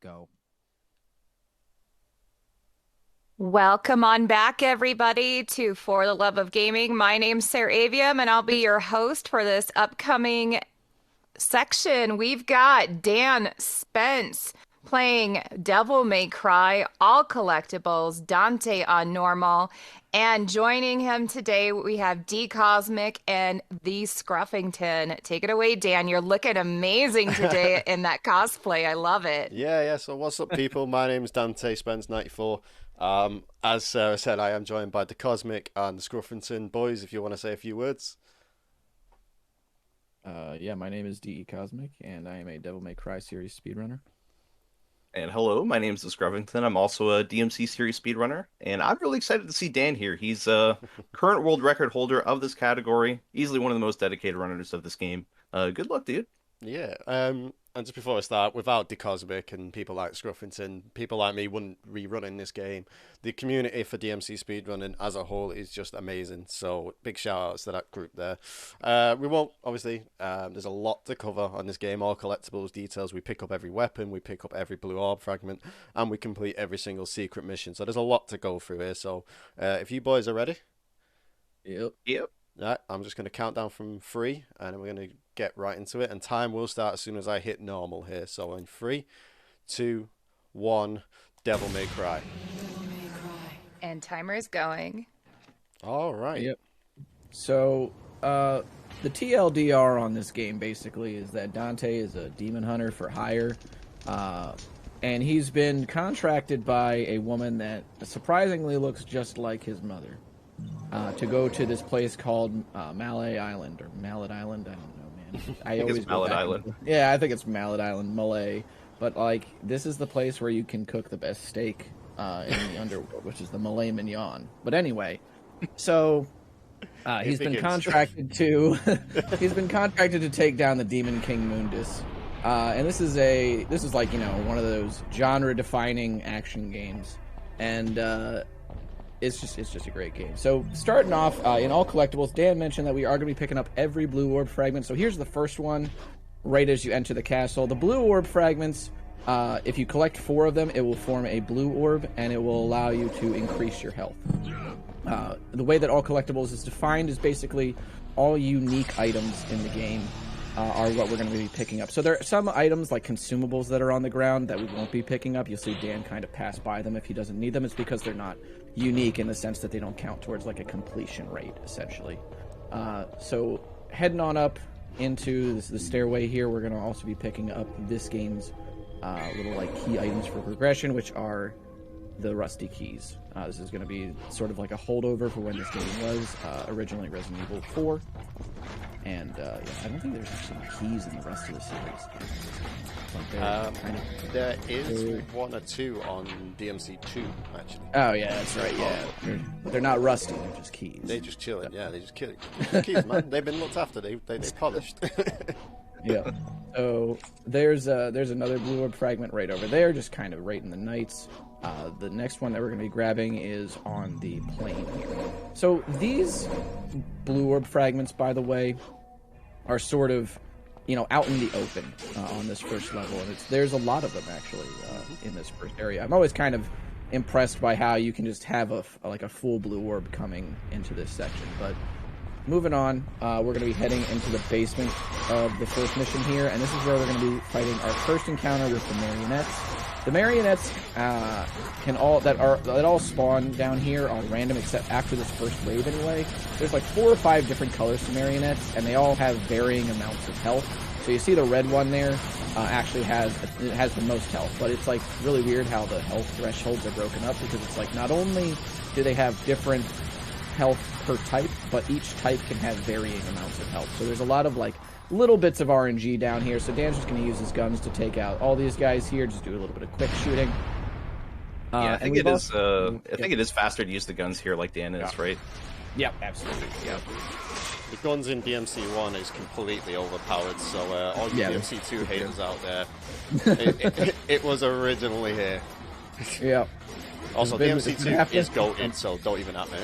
Go. Welcome on back, everybody, to For the Love of Gaming. My name's Sarah Avium, and I'll be your host for this upcoming section. We've got Dan Spence playing Devil May Cry, all collectibles, Dante on normal. And joining him today, we have D Cosmic and the Scruffington. Take it away, Dan. You're looking amazing today in that cosplay. I love it. Yeah. So what's up, people? My name's DanSpence94. As Sarah said, I am joined by the Cosmic and the Scruffington boys. If you want to say a few words. Yeah, my name is DE Cosmic, and I am a Devil May Cry series speedrunner. And hello, my name is Scruffington. I'm also a DMC series speedrunner, and I'm really excited to see Dan here. He's a current world record holder of this category, easily one of the most dedicated runners of this game. Good luck, dude. Yeah. And just before I start, without the Cosmic and people like Scruffington, people like me wouldn't rerun in this game. The community for DMC speedrunning as a whole is just amazing. So big shout outs to that group there. We won't, obviously, there's a lot to cover on this game. All collectibles, details. We pick up every weapon, we pick up every blue orb fragment, and we complete every single secret mission. So there's a lot to go through here. So if you boys are ready. Yep. Right, I'm just going to count down from 3, and then we're going to get right into it. And time will start as soon as I hit normal here. So in 3, 2, 1, Devil May Cry. And timer is going. All right. Yep. So, the TLDR on this game basically is that Dante is a demon hunter for hire, and he's been contracted by a woman that surprisingly looks just like his mother. To go to this place called Mallet Island or Mallet Island. I don't know, man. I always it's Mallet Island. Yeah, I think it's Mallet Island, Malay. But like, this is the place where you can cook the best steak in the underworld, which is the Malay Mignon. But anyway, so he's been contracted to he's been contracted to take down the Demon King Mundus. And this is like, you know, one of those genre-defining action games, and it's just a great game. So starting off in all collectibles, Dan mentioned that we are going to be picking up every blue orb fragment. So here's the first one, right as you enter the castle. The blue orb fragments, if you collect 4 of them, it will form a blue orb, and it will allow you to increase your health. The way that all collectibles is defined is basically all unique items in the game are what we're going to be picking up. So there are some items like consumables that are on the ground that we won't be picking up. You'll see Dan kind of pass by them if he doesn't need them. It's because they're not unique in the sense that they don't count towards like a completion rate, essentially. So heading on up into the stairway here, we're going to also be picking up this game's little like key items for progression, which are the rusty keys. This is going to be sort of like a holdover for when this game was originally Resident Evil 4. And yeah, I don't think there's actually keys in the rest of the series. There is 1 or 2 on DMC 2, actually. Oh yeah, that's right. Yeah, they're not rusty; they're just keys. They just chilling. Yeah, they just kill it. Keys, man. They've been looked after. They polished. Yeah. So there's another blue orb fragment right over there, just kind of right in the knights. The next one that we're going to be grabbing is on the plane here. So these blue orb fragments, by the way, are sort of, you know, out in the open on this first level, and there's a lot of them actually in this first area. I'm always kind of impressed by how you can just have a full blue orb coming into this section. But moving on, we're going to be heading into the basement of the first mission here, and this is where we're going to be fighting our first encounter with the marionettes. The marionettes that all spawn down here are random, except after this first wave anyway. There's like 4 or 5 different colors to marionettes, and they all have varying amounts of health. So you see the red one there actually has the most health, but it's like really weird how the health thresholds are broken up, because it's like not only do they have different health per type, but each type can have varying amounts of health. So there's a lot of like little bits of RNG down here. So Dan's just going to use his guns to take out all these guys here. Just do a little bit of quick shooting. Yeah, I think it is. I think it is faster to use the guns here, like Dan is, right? Yep, absolutely. Yep. The guns in DMC 1 is completely overpowered. So all you DMC 2 haters out there, it was originally here. Yeah. Also, DMC 2 is goated, so don't even at me.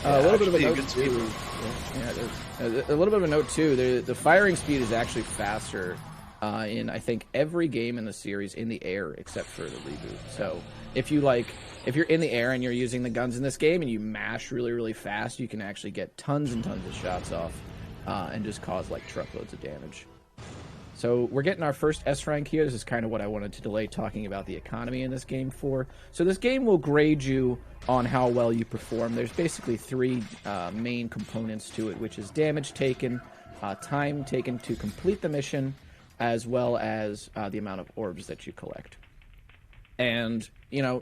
A little bit of a note too. Yeah, a little bit of a note too. The firing speed is actually faster in I think every game in the series in the air except for the reboot. So if you're in the air and you're using the guns in this game and you mash really, really fast, you can actually get tons and tons of shots off and just cause like truckloads of damage. So we're getting our first S rank here. This is kind of what I wanted to delay talking about the economy in this game for. So this game will grade you on how well you perform. There's basically three main components to it, which is damage taken, time taken to complete the mission, as well as the amount of orbs that you collect. And, you know,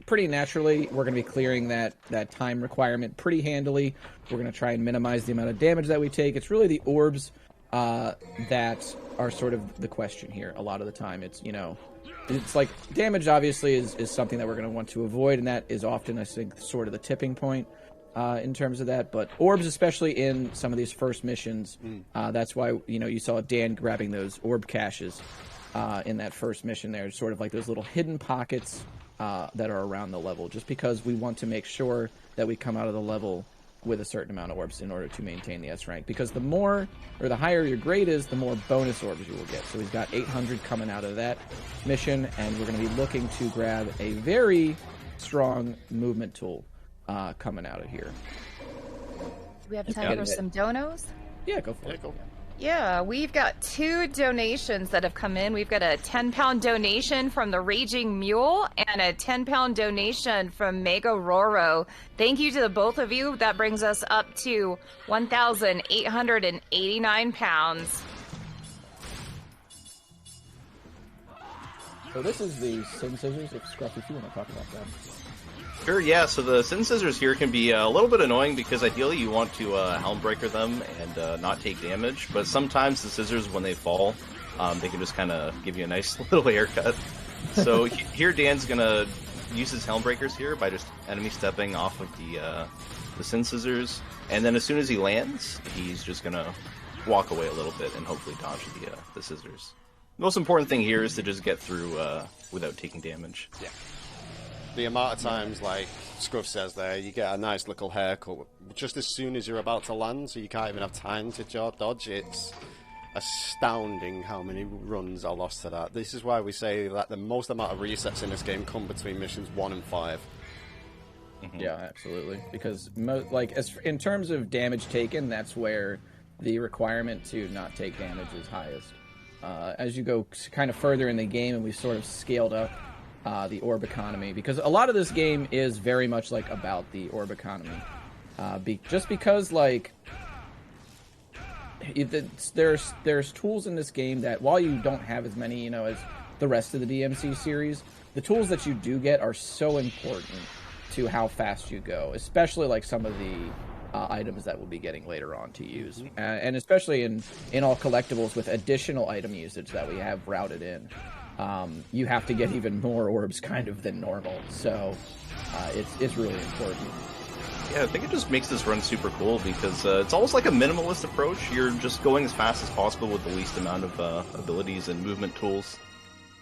pretty naturally, we're going to be clearing that time requirement pretty handily. We're going to try and minimize the amount of damage that we take. It's really the orbs that are sort of the question here. A lot of the time, it's, you know, it's like damage obviously is something that we're going to want to avoid, and that is often, I think, sort of the tipping point in terms of that. But orbs, especially in some of these first missions, that's why, you know, you saw Dan grabbing those orb caches in that first mission there, sort of like those little hidden pockets that are around the level, just because we want to make sure that we come out of the level with a certain amount of orbs in order to maintain the S rank, because the more or the higher your grade is, the more bonus orbs you will get. So we've got 800 coming out of that mission, and we're going to be looking to grab a very strong movement tool coming out of here. Do we have time for some donos? Yeah, go for it. Yeah, we've got 2 donations that have come in. We've got a 10-pound donation from the Raging Mule and a 10-pound donation from Mega Roro. Thank you to the both of you. That brings us up to 1,889 pounds. So this is the Sin Scissors. If Scruffy, if you want to talk about that. Sure, yeah, so the Sin Scissors here can be a little bit annoying because ideally you want to Helmbreaker them and not take damage, but sometimes the scissors, when they fall, they can just kind of give you a nice little haircut. So here Dan's going to use his Helmbreakers here by just enemy stepping off of the Sin Scissors, and then as soon as he lands, he's just going to walk away a little bit and hopefully dodge the scissors. The most important thing here is to just get through without taking damage. Yeah. The amount of times, like Scruff says there, you get a nice little haircut just as soon as you're about to land, so you can't even have time to dodge. It's astounding how many runs are lost to that. This is why we say that the most amount of resets in this game come between missions 1 and 5. Mm-hmm. Yeah, absolutely. Because, in terms of damage taken, that's where the requirement to not take damage is highest. As you go kind of further in the game, and we've sort of scaled up the orb economy, because a lot of this game is very much like about the orb economy. Just because like there's tools in this game that, while you don't have as many, you know, as the rest of the DMC series, the tools that you do get are so important to how fast you go, especially like some of the items that we'll be getting later on to use, and especially in all collectibles with additional item usage that we have routed in. You have to get even more orbs kind of than normal, so it's really important. Yeah, I think it just makes this run super cool because it's almost like a minimalist approach. You're just going as fast as possible with the least amount of abilities and movement tools.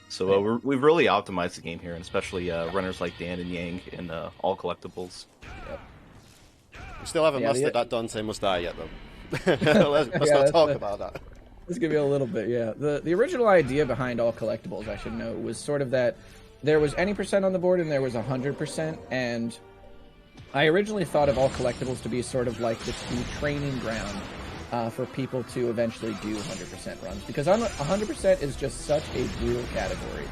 So we've really optimized the game here, and especially runners like Dan and Yang in all collectibles. Yep. We still haven't mastered that Dante must die yet, though. let's not talk about that. Let's give you a little bit, yeah. The original idea behind all collectibles, I should note, was sort of that there was any percent on the board and there was 100%, and I originally thought of all collectibles to be sort of like the training ground for people to eventually do 100% runs, because 100% is just such a brutal category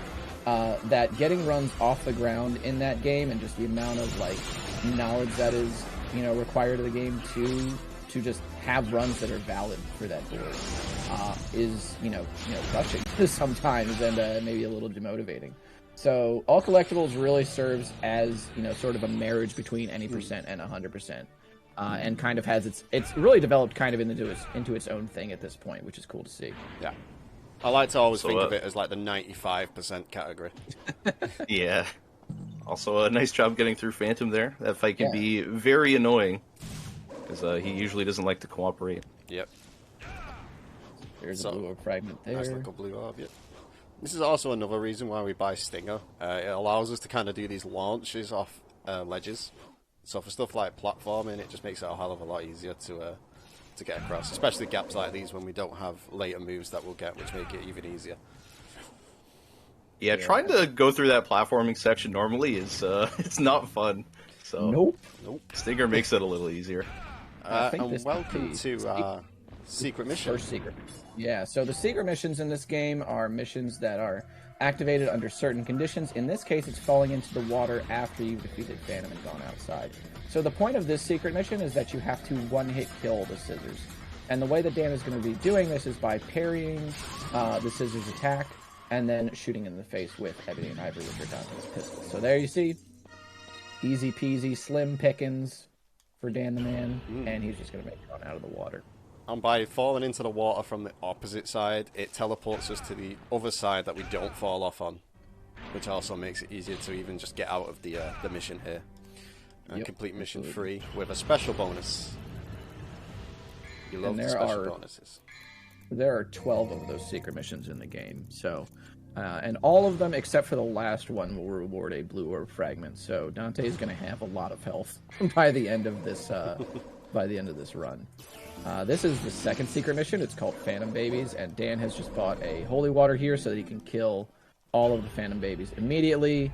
that getting runs off the ground in that game, and just the amount of like knowledge that is, you know, required of the game to just have runs that are valid for that board is, you know, crushing sometimes, and maybe a little demotivating. So all collectibles really serves as, you know, sort of a marriage between any percent and 100%, and kind of has it's really developed kind of into its own thing at this point, which is cool to see. Yeah, I like to always think of it as like the 95% category. Yeah. Also, a nice job getting through Phantom there. That fight can be very annoying, because he usually doesn't like to cooperate. Yep. There's a blue orb fragment there. Nice little blue orb, yep. This is also another reason why we buy Stinger. It allows us to kind of do these launches off ledges. So for stuff like platforming, it just makes it a hell of a lot easier to to get across, especially gaps like these when we don't have later moves that we'll get, which make it even easier. Yeah, trying to go through that platforming section normally is it's not fun. So Nope. Stinger makes it a little easier. And welcome to our secret mission. First secret. Yeah, so the secret missions in this game are missions that are activated under certain conditions. In this case, it's falling into the water after you've defeated Phantom and gone outside. So the point of this secret mission is that you have to one-hit kill the scissors. And the way that Dan is going to be doing this is by parrying the scissors attack and then shooting in the face with Ebony and Ivory with your Dante's pistol. So there you see, easy peasy, slim pickings for Dan the Man, and he's just going to make it on out of the water. And by falling into the water from the opposite side, it teleports us to the other side that we don't fall off on, which also makes it easier to even just get out of the mission here. And complete mission 3 with a special bonus. You love the special bonuses. There are 12 of those secret missions in the game, so and all of them except for the last one will reward a blue orb fragment. So Dante is going to have a lot of health by the end of this run. This is the second secret mission. It's called Phantom Babies, and Dan has just bought a holy water here so that he can kill all of the Phantom Babies immediately.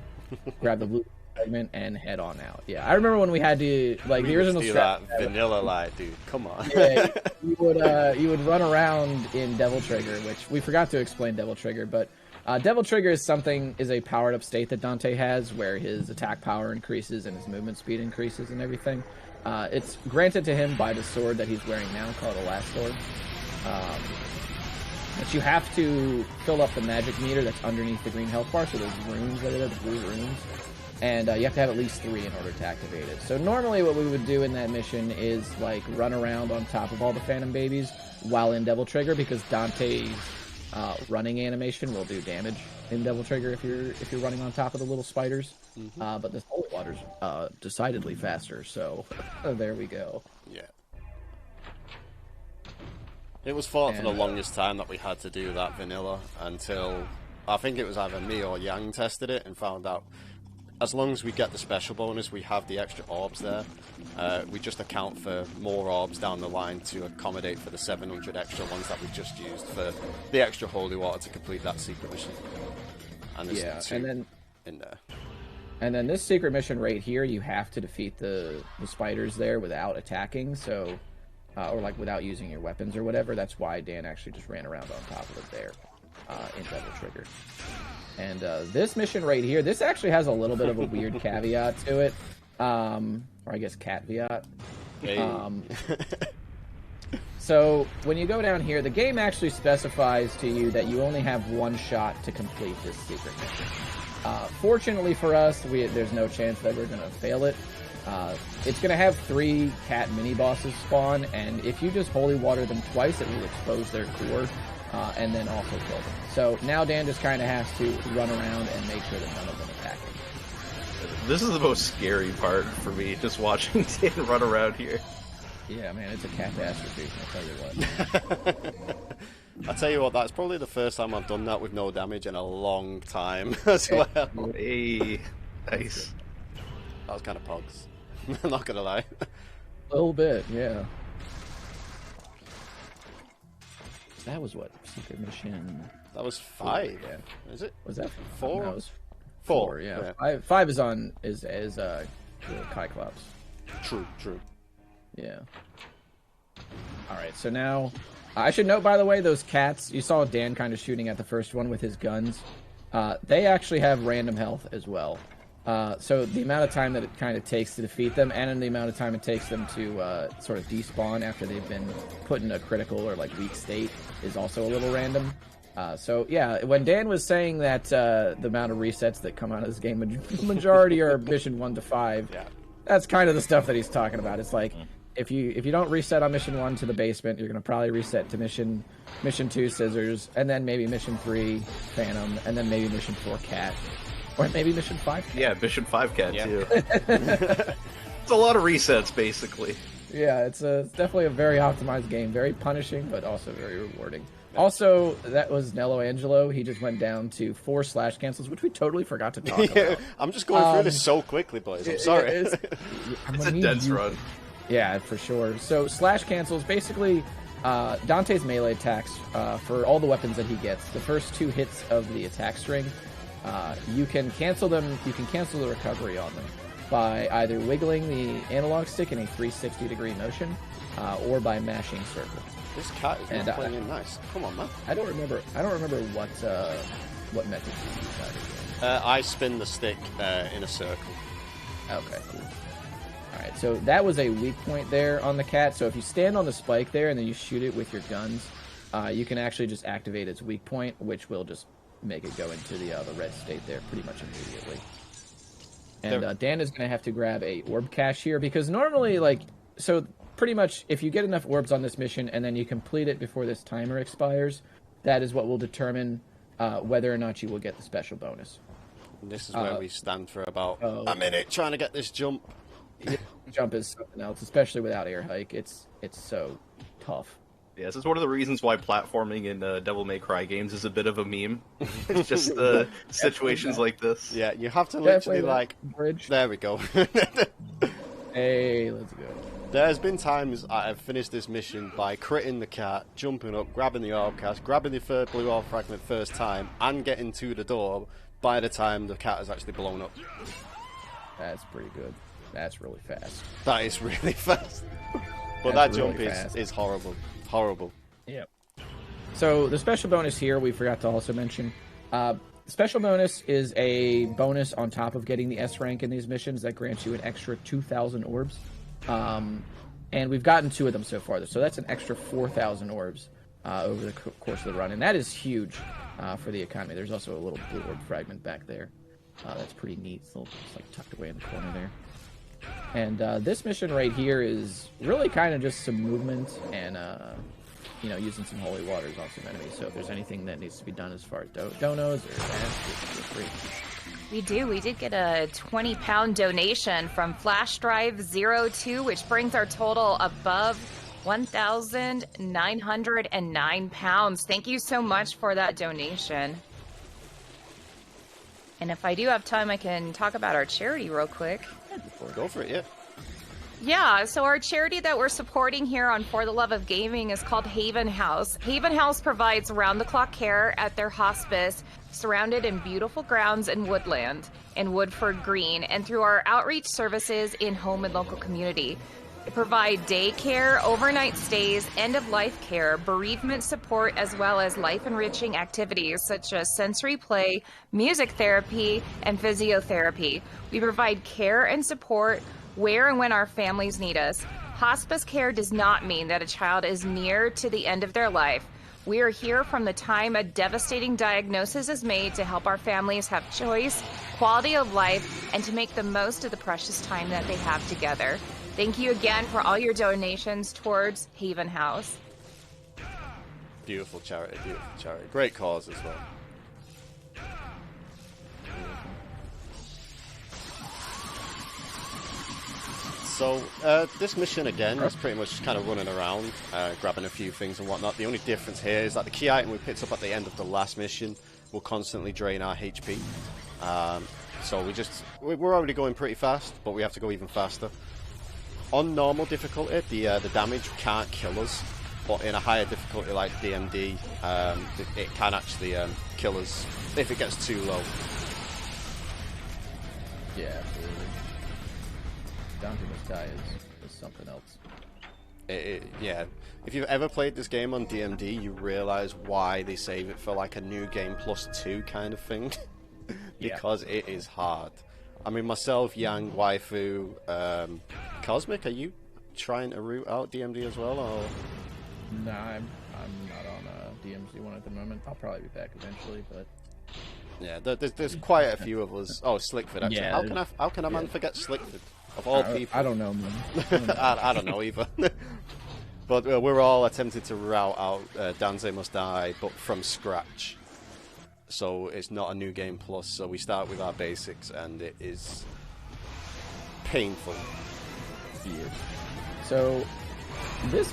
Grab the blue fragment and head on out. Yeah, I remember when we had to the original strat. Vanilla light, dude. Come on. Yeah, you would run around in Devil Trigger, which we forgot to explain Devil Trigger, but Devil Trigger is a powered up state that Dante has where his attack power increases and his movement speed increases and everything. It's granted to him by the sword that he's wearing now called the Last Sword. But you have to fill up the magic meter that's underneath the green health bar, so those runes that are there, the blue runes. And you have to have at least 3 in order to activate it. So normally what we would do in that mission is run around on top of all the Phantom Babies while in Devil Trigger, because Dante's running animation will do damage in Devil Trigger if you're running on top of the little spiders. But this holy water's decidedly faster, so there we go. Yeah. It was thought for the longest time that we had to do that vanilla until I think it was either me or Yang tested it and found out as long as we get the special bonus, we have the extra orbs there. We just account for more orbs down the line to accommodate for the 700 extra ones that we just used for the extra holy water to complete that secret mission. And there's 2 in there. And then this secret mission right here, you have to defeat the spiders there without attacking, so or without using your weapons or whatever. That's why Dan actually just ran around on top of it there in Devil Trigger. And this mission right here, this actually has a little bit of a weird caveat to it, or I guess caveat. Hey. So when you go down here, the game actually specifies to you that you only have 1 shot to complete this secret mission. Fortunately for us, there's no chance that we're going to fail it. It's going to have 3 cat mini-bosses spawn, and if you just holy water them twice, it will expose their core, and then also kill them. So now Dan just kind of has to run around and make sure that none of them attack him. This is the most scary part for me, just watching Dan run around here. Yeah, man, it's a catastrophe, I'll tell you what. I'll tell you what, that's probably the first time I've done that with no damage in a long time as well. Hey, nice. That was kind of pogs. I'm not gonna lie. A little bit, yeah. That was what? Secret mission? That was 5. Yeah. Is it? Was that 4? No, it was 4, yeah. 5 is on the Cyclops. True. Yeah. Alright, so now I should note, by the way, those cats, you saw Dan kind of shooting at the first one with his guns. They actually have random health as well. So the amount of time that it kind of takes to defeat them, and the amount of time it takes them to sort of despawn after they've been put in a critical or weak state is also a little random. So yeah, when Dan was saying that the amount of resets that come out of this game, the majority are mission 1 to 5. Yeah. That's kind of the stuff that he's talking about. It's like, if you don't reset on mission 1 to the basement, you're going to probably reset to mission 2 scissors, and then maybe mission 3 phantom, and then maybe mission 4 cat, or maybe mission 5 cat. Yeah, mission 5 cat too. It's a lot of resets, basically. Yeah, it's definitely a very optimized game, very punishing, but also very rewarding. Also, that was Nello Angelo. He just went down to 4 slash cancels, which we totally forgot to talk about. I'm just going through this so quickly, boys. I'm sorry. It's a dense run. Yeah, for sure. So slash cancels basically Dante's melee attacks for all the weapons that he gets. The first 2 hits of the attack string, you can cancel them. You can cancel the recovery on them by either wiggling the analog stick in a 360-degree motion, or by mashing circle. This cat is not playing in nice. Come on, man. I don't remember what method you use either. I spin the stick in a circle. Okay, cool. Alright, so that was a weak point there on the cat. So if you stand on the spike there and then you shoot it with your guns, you can actually just activate its weak point, which will just make it go into the red state there pretty much immediately. And Dan is going to have to grab a orb cache here, because normally, so pretty much if you get enough orbs on this mission and then you complete it before this timer expires, that is what will determine whether or not you will get the special bonus. And this is where we stand for about a minute trying to get this jump. Jump is something else, especially without air hike. It's so tough. Yeah, this is one of the reasons why platforming in Devil May Cry games is a bit of a meme. It's just situations like this. Yeah, you have to literally bridge. There we go. Hey, let's go. There's been times I've finished this mission by critting the cat, jumping up, grabbing the orb cache, grabbing the third blue orb fragment first time, and getting to the door by the time the cat has actually blown up. That's pretty good. That's really fast. That is really fast. But that jump is horrible. Horrible. Yep. So the special bonus here, we forgot to also mention. Special bonus is a bonus on top of getting the S rank in these missions that grants you an extra 2,000 orbs. And we've gotten 2 of them so far. So that's an extra 4,000 orbs over the course of the run. And that is huge for the economy. There's also a little blue orb fragment back there. That's pretty neat. It's like tucked away in the corner there. And this mission right here is really kind of just some movement and, using some holy waters on some enemies. So if there's anything that needs to be done as far as donos or that, feel free. We did get a 20-pound donation from Flash Drive 02, which brings our total above 1,909 pounds. Thank you so much for that donation. And if I do have time, I can talk about our charity real quick. Go for it, yeah. Yeah, so our charity that we're supporting here on For the Love of Gaming is called Haven House. Haven House provides round-the-clock care at their hospice, surrounded in beautiful grounds and woodland in Woodford Green, and through our outreach services in home and local community. They provide day care, overnight stays, end-of-life care, bereavement support, as well as life-enriching activities such as sensory play, music therapy, and physiotherapy. We provide care and support where and when our families need us. Hospice care does not mean that a child is near to the end of their life. We are here from the time a devastating diagnosis is made to help our families have choice, quality of life, and to make the most of the precious time that they have together. Thank you again for all your donations towards Haven House. Beautiful charity, beautiful charity. Great cause as well. So, this mission again is pretty much kind of running around, grabbing a few things and whatnot. The only difference here is that the key item we picked up at the end of the last mission will constantly drain our HP. So we're already going pretty fast, but we have to go even faster. On normal difficulty, the damage can't kill us, but in a higher difficulty like DMD, it can actually kill us if it gets too low. Yeah, absolutely. Dante must die is something else. Yeah, if you've ever played this game on DMD, you realise why they save it for like a new game +2 kind of thing. Because it is hard. I mean, myself, Yang, Waifu, Cosmic, are you trying to root out DMD as well, or? Nah, I'm not on DMZ 1 at the moment. I'll probably be back eventually, but... Yeah, there's quite a few of us. Oh, Slickford, actually. Yeah, how can a man forget Slickford? Of all people. I don't know, man. I don't know either. But we're all attempting to route out Dante Must Die, but from scratch. So it's not a new game plus, so we start with our basics, and it is painful. Yeah. So this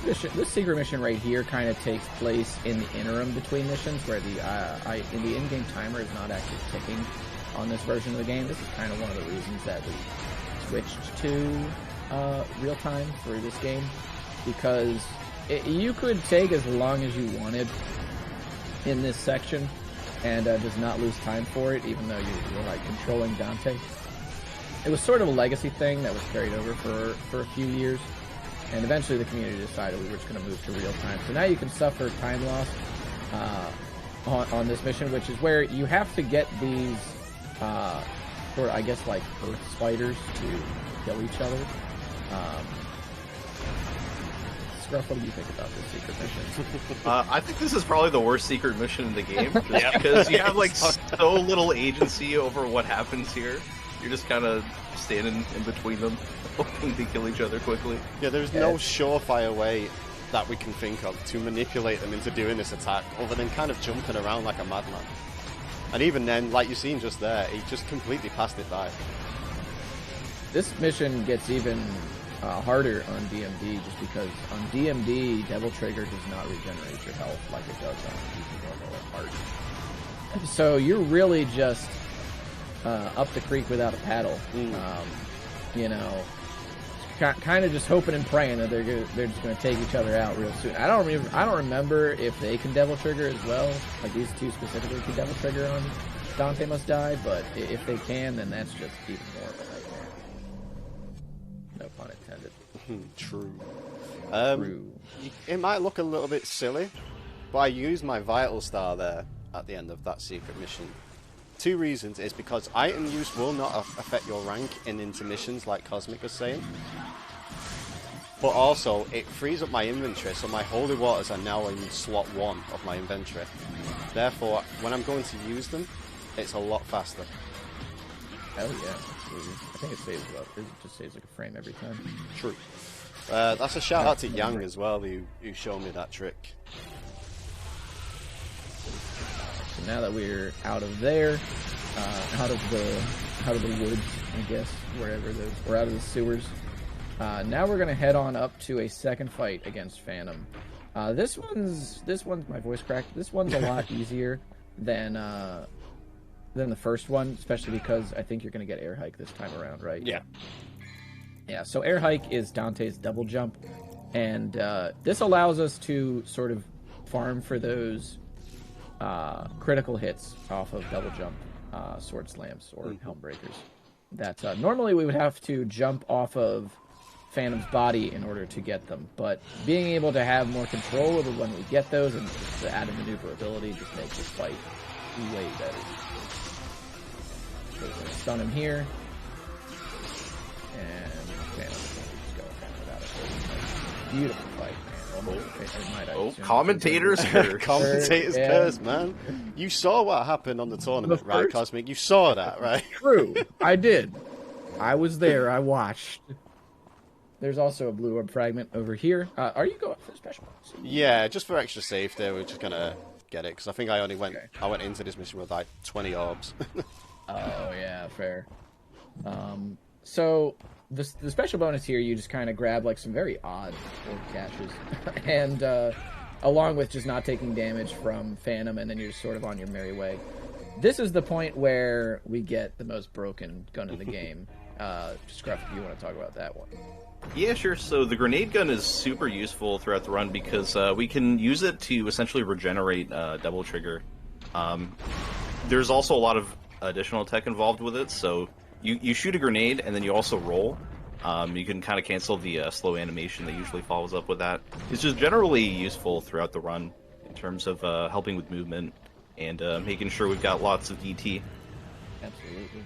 secret mission right here kind of takes place in the interim between missions, where the in-game timer is not actually ticking on this version of the game. This is kind of one of the reasons that we switched to real time for this game, because you could take as long as you wanted in this section and just not lose time for it, even though you were like controlling Dante. It was sort of a legacy thing that was carried over for a few years, and eventually the community decided we were just going to move to real time. So now you can suffer time loss on this mission, which is where you have to get these, or I guess like earth spiders to kill each other. Scruff, what do you think about this secret mission? I think this is probably the worst secret mission in the game, just because you have like so little agency over what happens here. You're just kind of standing in between them, hoping to kill each other quickly. Yeah, there's no surefire way that we can think of to manipulate them into doing this attack, other than kind of jumping around like a madman. And even then, like you've seen just there, he just completely passed it by. This mission gets even harder on DMD, just because on DMD, Devil Trigger does not regenerate your health like it does on easy, normal, or hard. So you're really just up the creek without a paddle. You know, kind of just hoping and praying that they're just going to take each other out real soon. I don't remember if they can Devil Trigger as well. Like these two specifically can Devil Trigger on Dante Must Die, but if they can, then that's just even more of a nightmare. No pun intended. True. True. It might look a little bit silly, but I used my Vital Star there at the end of that secret mission. Two reasons is because item use will not affect your rank in intermissions, like Cosmic was saying. But also, it frees up my inventory, so my holy waters are now in slot 1 of my inventory. Therefore, when I'm going to use them, it's a lot faster. Hell yeah, absolutely. I think it saves up. It just saves like a frame every time. True. That's a shout out to Yang as well, who showed me that trick. So now that we're out of there, out of the woods, I guess, wherever those, we're out of the sewers. Now we're gonna head on up to a second fight against Phantom. This one's my voice cracked. This one's a lot easier than the first one, especially because I think you're gonna get air hike this time around, right? Yeah. Yeah. So air hike is Dante's double jump, and this allows us to sort of farm for those critical hits off of double jump sword slams or helm breakers. That normally we would have to jump off of Phantom's body in order to get them, but being able to have more control over when we get those and the added maneuverability just makes this fight way better. So we're going to stun him here, and Phantom's going to just go without it. Beautiful fight, man. Commentator's curse. Commentator's curse, man. You saw what happened on the tournament, right, Cosmic? You saw that, right? True. I did. I was there. I watched. There's also a blue orb fragment over here. Are you going for the special bonus? Yeah, just for extra safety, we're just gonna get it, because I think I went into this mission with like 20 orbs. Oh yeah, fair. So the special bonus here, you just kind of grab like some very odd orb caches, and along with just not taking damage from Phantom, and then you're just sort of on your merry way. This is the point where we get the most broken gun in the game. Scruff, if you want to talk about that one. Yeah, sure. So the grenade gun is super useful throughout the run because we can use it to essentially regenerate double trigger. There's also a lot of additional tech involved with it, so you shoot a grenade and then you also roll. You can kind of cancel the slow animation that usually follows up with that. It's just generally useful throughout the run in terms of helping with movement and making sure we've got lots of DT. Absolutely.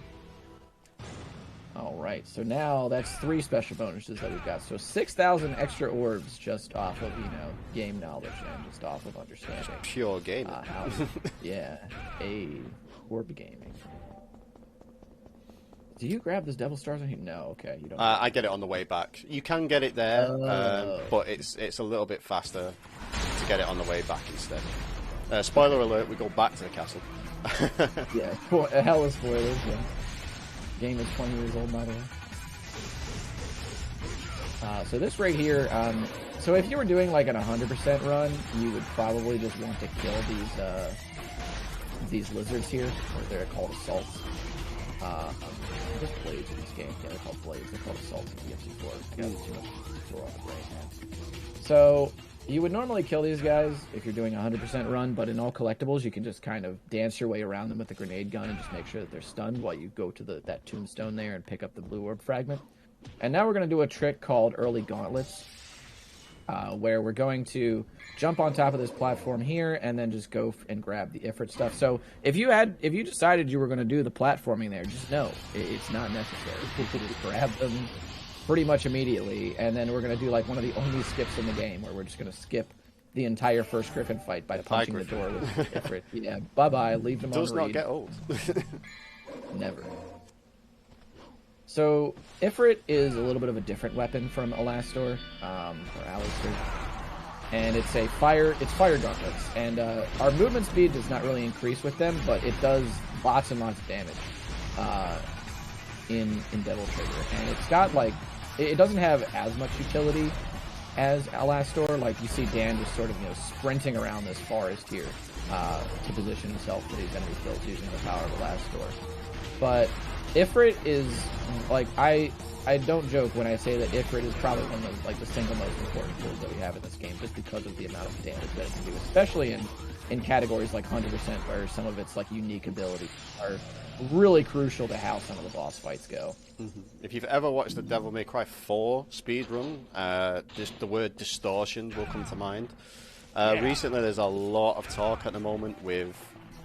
All right, so now that's 3 special bonuses that we've got. So 6,000 extra orbs just off of, game knowledge and just off of understanding. Pure gaming. Yeah, orb gaming. Do you grab this Devil Stars on here? No, okay, you don't. I get it on the way back. You can get it there, but it's a little bit faster to get it on the way back instead. Spoiler alert: we go back to the castle. Yeah, hella spoilers. Yeah. Game is 20 years old, by the way. So this right here, so if you were doing like an 100% run, you would probably just want to kill these lizards here, or they're called assaults. just blades in this game. Yeah, they're called blades. They're called assaults in DMC4. Got too much to on the brain, man. So you would normally kill these guys if you're doing a 100% run, but in all collectibles, you can just kind of dance your way around them with the grenade gun and just make sure that they're stunned while you go to that tombstone there and pick up the blue orb fragment. And now we're going to do a trick called early gauntlets, where we're going to jump on top of this platform here and then just go and grab the Ifrit stuff. So if you decided you were going to do the platforming there, just know it's not necessary. You can just grab them pretty much immediately, and then we're going to do like one of the only skips in the game where we're just going to skip the entire first Griffin fight by punching the door with Ifrit. Yeah, bye-bye, leave them on read. Does not get old. Never. So Ifrit is a little bit of a different weapon from Alastor, or Alastor, and it's fire gauntlets, and our movement speed does not really increase with them, but it does lots and lots of damage in Devil Trigger, and it's got like, it doesn't have as much utility as Alastor. Like you see Dan just sort of sprinting around this forest here to position himself for these enemy kills using the power of Alastor. But Ifrit is like, I don't joke when I say that Ifrit is probably one of the single most important tools that we have in this game, just because of the amount of damage that it can do, especially in categories like 100%, where some of its like unique abilities are really crucial to how some of the boss fights go. Mm-hmm. If you've ever watched the Devil May Cry 4 speedrun, just the word distortion will come to mind. Recently there's a lot of talk at the moment with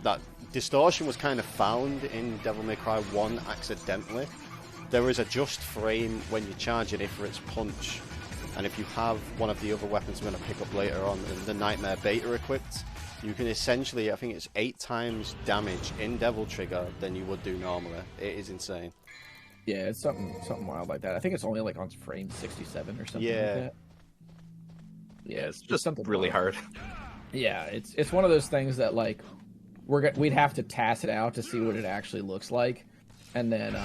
that distortion was kind of found in Devil May Cry 1 accidentally. There is a just frame when you charge an Ifrit's punch, and if you have one of the other weapons I'm going to pick up later on, the Nightmare Beta equipped, you can essentially, I think it's 8 times damage in Devil Trigger than you would do normally. It is insane. Yeah, it's something wild like that. I think it's only like on frame 67 or something like that. Yeah, it's just something really hard. Yeah, it's one of those things that like we'd have to task it out to see what it actually looks like, and then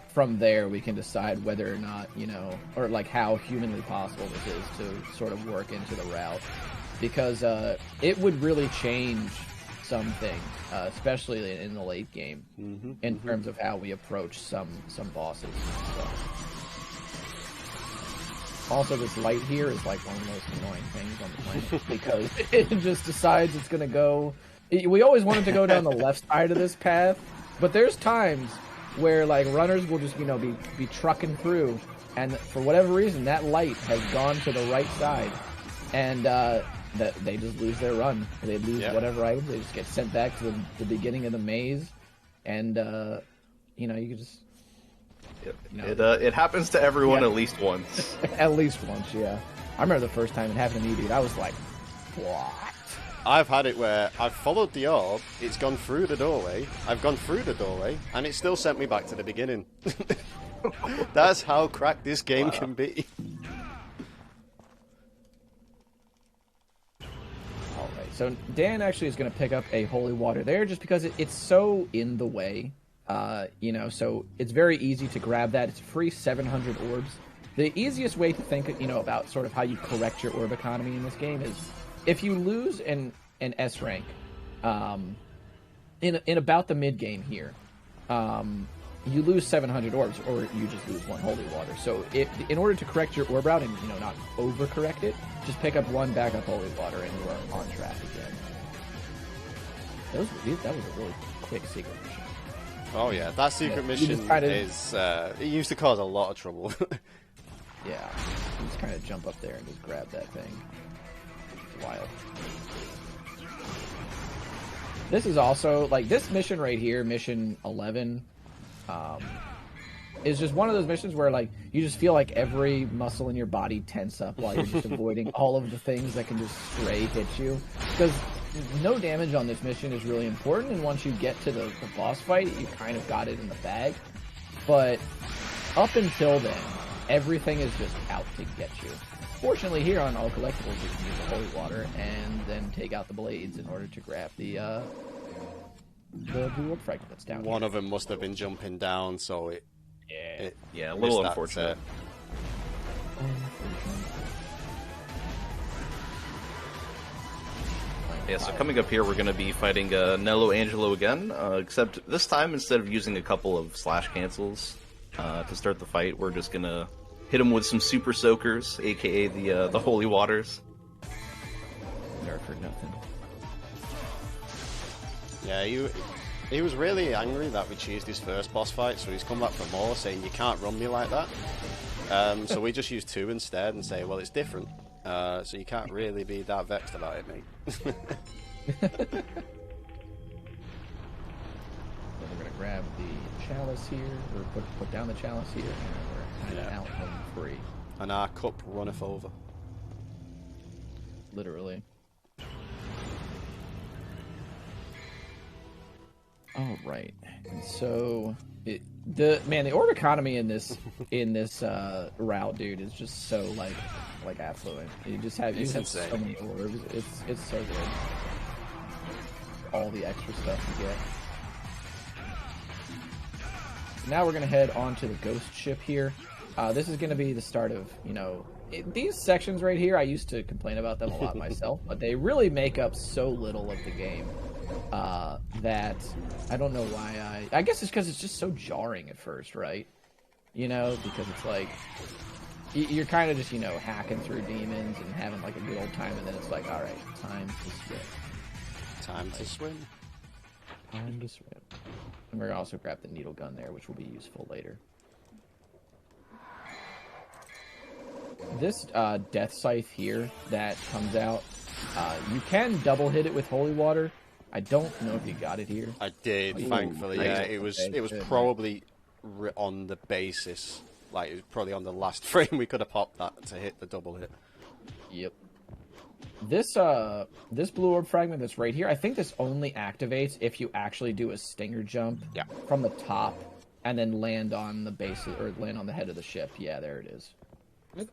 from there we can decide whether or not, or like how humanly possible this is to sort of work into the route, because it would really change something, especially in the late game, in terms of how we approach some bosses. So. Also, this light here is like one of the most annoying things on the planet, because it just decides it's going to go... We always wanted to go down the left side of this path, but there's times where like runners will just, be trucking through, and for whatever reason, that light has gone to the right side, and that they just lose their run. They lose whatever item. They just get sent back to the beginning of the maze, and you can just... It happens to everyone at least once. At least once, yeah. I remember the first time it happened to me, dude. I was like, what? I've had it where I've followed the orb, it's gone through the doorway, I've gone through the doorway, and it still sent me back to the beginning. That's how cracked this game can be. Alright, so Dan actually is going to pick up a holy water there just because it's so in the way. So it's very easy to grab that. It's free 700 orbs. The easiest way to think, about sort of how you correct your orb economy in this game is if you lose an S rank, in about the mid game here, you lose 700 orbs, or you just lose 1 holy water. So in order to correct your orb route and not overcorrect it, just pick up 1 backup holy water and you are on track again. That was a really quick secret mission. Oh yeah, that secret mission is it used to cause a lot of trouble. Yeah, you just kind of jump up there and just grab that thing. It's wild. This is also like this mission right here, mission 11, is just one of those missions where like you just feel like every muscle in your body tense up while you're just avoiding all of the things that can just stray hit you, because no damage on this mission is really important, and once you get to the boss fight, you kind of got it in the bag. But up until then, everything is just out to get you. Fortunately, here on all collectibles, you can use the holy water and then take out the blades in order to grab the blue orb fragment that's down One of them must have been jumping down, so it a little unfortunate. Yeah, so coming up here, we're going to be fighting Nello Angelo again, except this time, instead of using a couple of slash cancels to start the fight, we're just going to hit him with some super soakers, aka the holy waters. Nerf for nothing. Yeah, he was really angry that we cheesed his first boss fight, so he's come back for more, saying you can't run me like that. So we just use 2 instead and say, well, it's different. So you can't really be that vexed about it, mate. Then we're gonna grab the chalice here, or put down the chalice here, and we're kind of out home free. And our cup runneth over. Literally. All right, and so the orb economy in this route, dude, is just so like affluent. You just have so many orbs. It's so good. All the extra stuff you get. Now we're gonna head on to the ghost ship here. This is gonna be the start of, these sections right here. I used to complain about them a lot myself, but they really make up so little of the game that I don't know why I guess it's because it's just so jarring at first, right? Because it's like you're kind of just hacking through demons and having like a good old time, and then it's like, all right, time to swim. Time to swim. Time to swim. And we're gonna also grab the needle gun there, which will be useful later. This death scythe here that comes out, you can double hit it with holy water. I don't know if you got it here. I did, thankfully. Yeah, it was probably on the basis, like it was probably on the last frame we could have popped that to hit the double hit. Yep. This blue orb fragment that's right here, I think this only activates if you actually do a stinger jump from the top and then land on the base or land on the head of the ship. Yeah, there it is.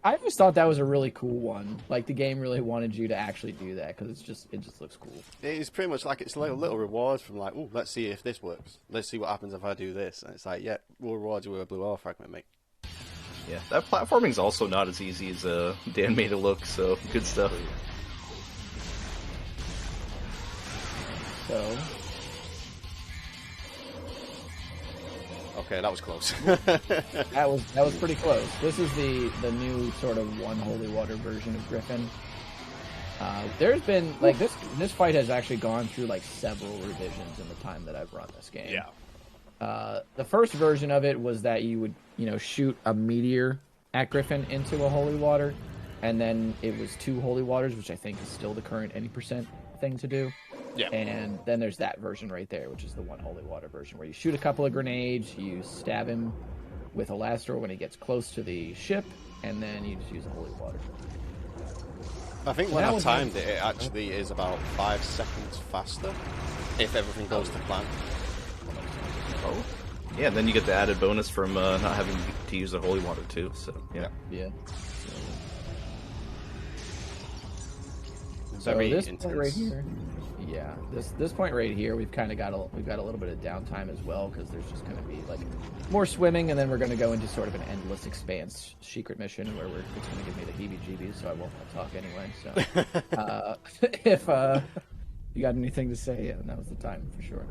I just thought that was a really cool one. Like, the game really wanted you to actually do that because it just looks cool. It's pretty much like it's like a little reward from like, oh, let's see if this works. Let's see what happens if I do this. And it's like, yeah, we'll reward you with a blue orb fragment, mate. Yeah, that platforming's also not as easy as Dan made it look, so good stuff. So... Okay, that was close. that was pretty close. This is the new sort of one holy water version of Griffin. There's been like this fight has actually gone through like several revisions in the time that I've run this game. Yeah. The first version of it was that you would shoot a meteor at Griffin into a holy water, and then it was 2 holy waters, which I think is still the current any % thing to do. Yeah. And then there's that version right there, which is the one holy water version, where you shoot a couple of grenades, you stab him with a Elastor when he gets close to the ship, and then you just use the holy water. I think when I've timed it, it actually is about 5 seconds faster if everything goes to plan. Oh. Yeah, and then you get the added bonus from not having to use the holy water too. So yeah. So this point right here, this point right here, we've kind of got a little bit of downtime as well, because there's just going to be like more swimming, and then we're going to go into sort of an endless expanse secret mission where it's going to give me the heebie-jeebies, so I won't talk anyway. So if you got anything to say, now's the time for sure.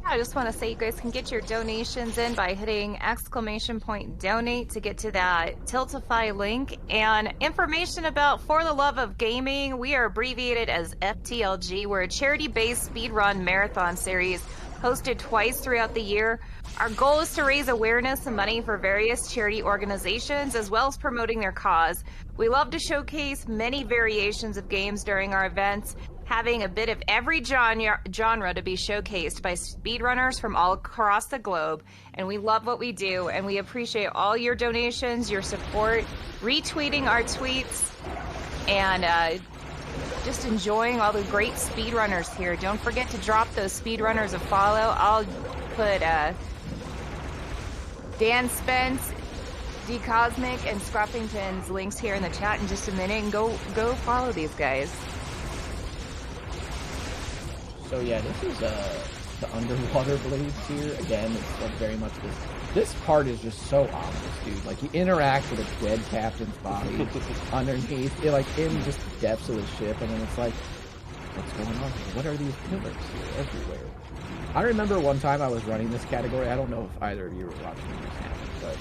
I just want to say you guys can get your donations in by hitting !donate to get to that Tiltify link. And information about For the Love of Gaming, we are abbreviated as FTLG. We're a charity-based speedrun marathon series hosted twice throughout the year. Our goal is to raise awareness and money for various charity organizations, as well as promoting their cause. We love to showcase many variations of games during our events, having a bit of every genre to be showcased by speedrunners from all across the globe. And we love what we do, and we appreciate all your donations, your support, retweeting our tweets, and just enjoying all the great speedrunners here. Don't forget to drop those speedrunners a follow. I'll put Dan Spence, D Cosmic, and Scruffington's links here in the chat in just a minute, and go follow these guys. So yeah, this is the underwater blades here. Again, it's like very much this part is just so ominous, dude. Like, you interact with a dead captain's body underneath, like in just the depths of the ship, and then it's like, what's going on here? What are these pillars here everywhere? I remember one time I was running this category. I don't know if either of you were watching this happen, but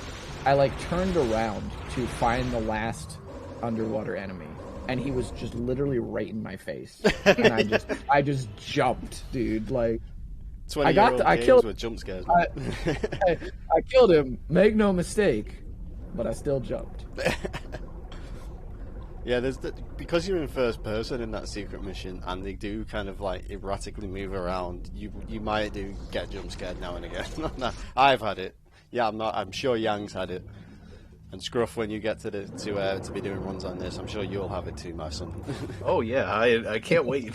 I like turned around to find the last underwater enemy, and he was just literally right in my face, and I just jumped, dude. Like, I killed with jump scares. I killed him. Make no mistake, but I still jumped. Yeah, because you're in first person in that secret mission, and they do kind of like erratically move around. You might get jump scared now and again. I've had it. Yeah, I'm sure Yang's had it. And Scruff, when you get to be doing runs on this, I'm sure you'll have it too, my son. Oh yeah, I can't wait.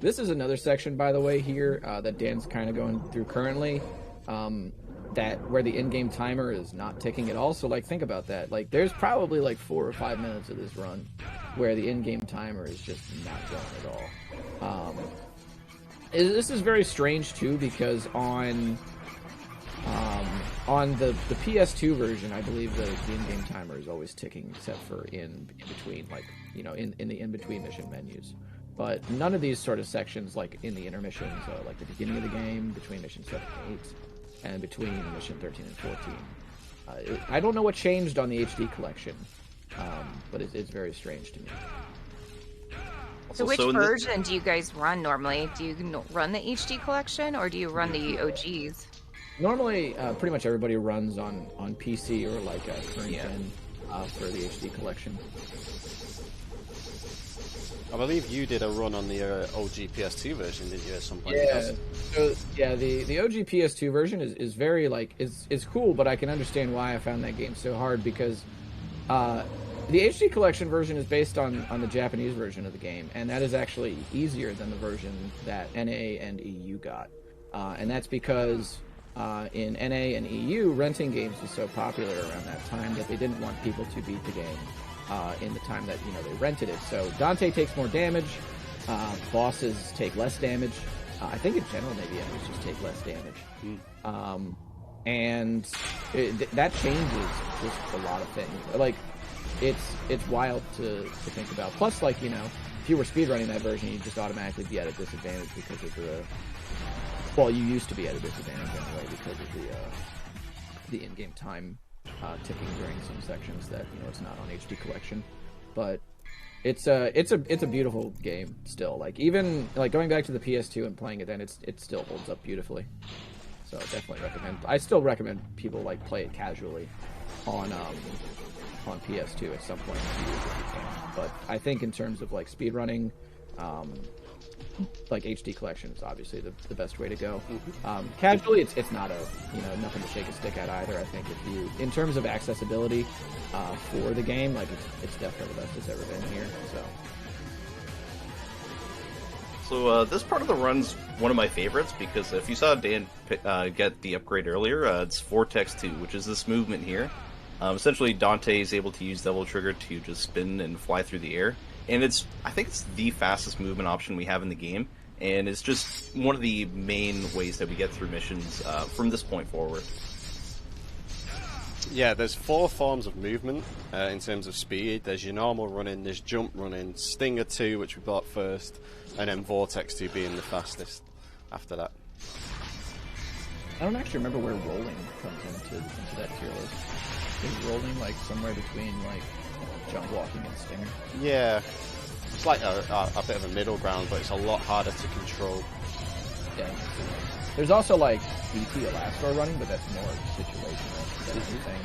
This is another section, by the way, here that Dan's kind of going through currently. That where the in-game timer is not ticking at all. So like, think about that. Like, there's probably like 4 or 5 minutes of this run where the in-game timer is just not going at all. This is very strange too, because on the PS2 version, I believe the in-game timer is always ticking, except for in between, like, you know, in the in-between mission menus. But none of these sort of sections, like in the intermissions, like the beginning of the game, between mission 7 and 8, and between mission 13 and 14. I don't know what changed on the HD collection, but it's very strange to me. So which version do you guys run normally? Do you run the HD collection, or do you run the OGs? Normally, pretty much everybody runs on PC or like a current gen for the HD collection. I believe you did a run on the OG PS2 version, didn't you, at some point? Yeah. So yeah, the OG PS2 version is very like is cool, but I can understand why I found that game so hard, because the HD collection version is based on the Japanese version of the game, and that is actually easier than the version that NA and EU got, and that's because in NA and EU, renting games was so popular around that time that they didn't want people to beat the game in the time that, you know, they rented it. So Dante takes more damage, bosses take less damage. I think in general maybe enemies just take less damage. And that changes just a lot of things. Like, it's wild to think about. Plus, like, you know, if you were speedrunning that version, you'd just automatically be at a disadvantage because of well, you used to be at a disadvantage anyway because of the in-game time ticking during some sections that, you know, it's not on HD collection. But it's a beautiful game still. Like, even like going back to the PS2 and playing it then, it still holds up beautifully. So definitely recommend. I still recommend people like play it casually on PS2 at some point if you can. But I think in terms of like speedrunning, like HD collection is obviously the best way to go. Casually, it's not nothing to shake a stick at either. I think if you, in terms of accessibility for the game, like it's definitely the best it's ever been here. So this part of the run's one of my favorites, because if you saw Dan get the upgrade earlier, it's Vortex 2, which is this movement here. Essentially, Dante is able to use double trigger to just spin and fly through the air. And I think it's the fastest movement option we have in the game, and it's just one of the main ways that we get through missions from this point forward. Yeah, there's 4 forms of movement in terms of speed. There's your normal running, there's jump running, Stinger 2, which we bought first, and then Vortex 2 being the fastest after that. I don't actually remember where rolling comes into that tier list. Is rolling like somewhere between like jump walking and Stinger? Yeah, it's like a bit of a middle ground, but it's a lot harder to control. Yeah. There's also like BT Elastor running, but that's more situational. That's the thing.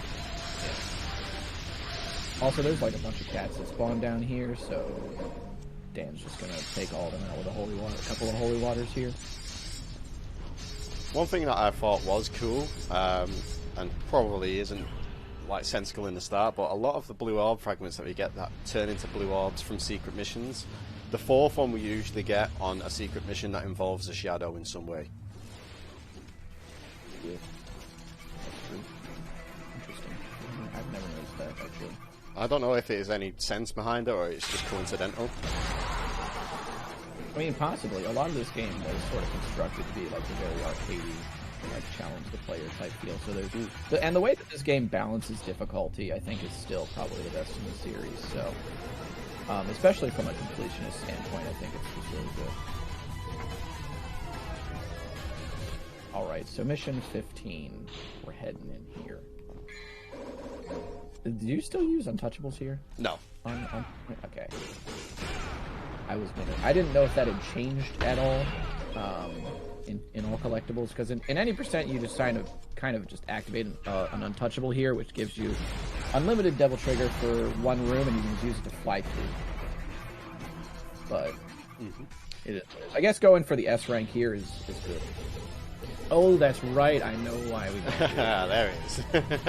Yeah. Also, there's like a bunch of cats that spawn down here, so Dan's just gonna take all of them out with a couple of holy waters here. One thing that I thought was cool, and probably isn't like sensical in the start, but a lot of the blue orb fragments that we get that turn into blue orbs from secret missions, the 4th one we usually get on a secret mission that involves a shadow in some way. Yeah. That's true. Interesting. I've never noticed that, actually. I don't know if it is any sense behind it or it's just coincidental. I mean, possibly. A lot of this game was sort of constructed to be like a very arcadey, like challenge the player type feel. So there's and the way that this game balances difficulty, I think, is still probably the best in the series. So especially from a completionist standpoint. I think it's really good. All right, so mission 15. We're heading in here. Do you still use untouchables here? No. Okay. I was wondering. I didn't know if that had changed at all in all collectibles, because in any percent you just kind of just activate an untouchable here, which gives you unlimited devil trigger for one room, and you can just use it to fly through. But it is, I guess going for the S rank here is good. Oh, that's right. I know why we got it. There it is.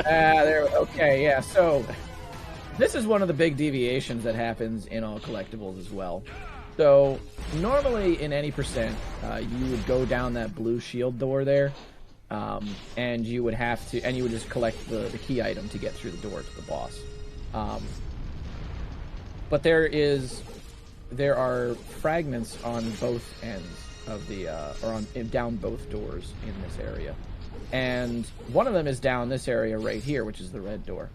There. Okay, yeah. So this is one of the big deviations that happens in all collectibles as well. So normally in any percent, you would go down that blue shield door there, and you would just collect the key item to get through the door to the boss. But there are fragments on both ends of the down both doors in this area, and one of them is down this area right here, which is the red door,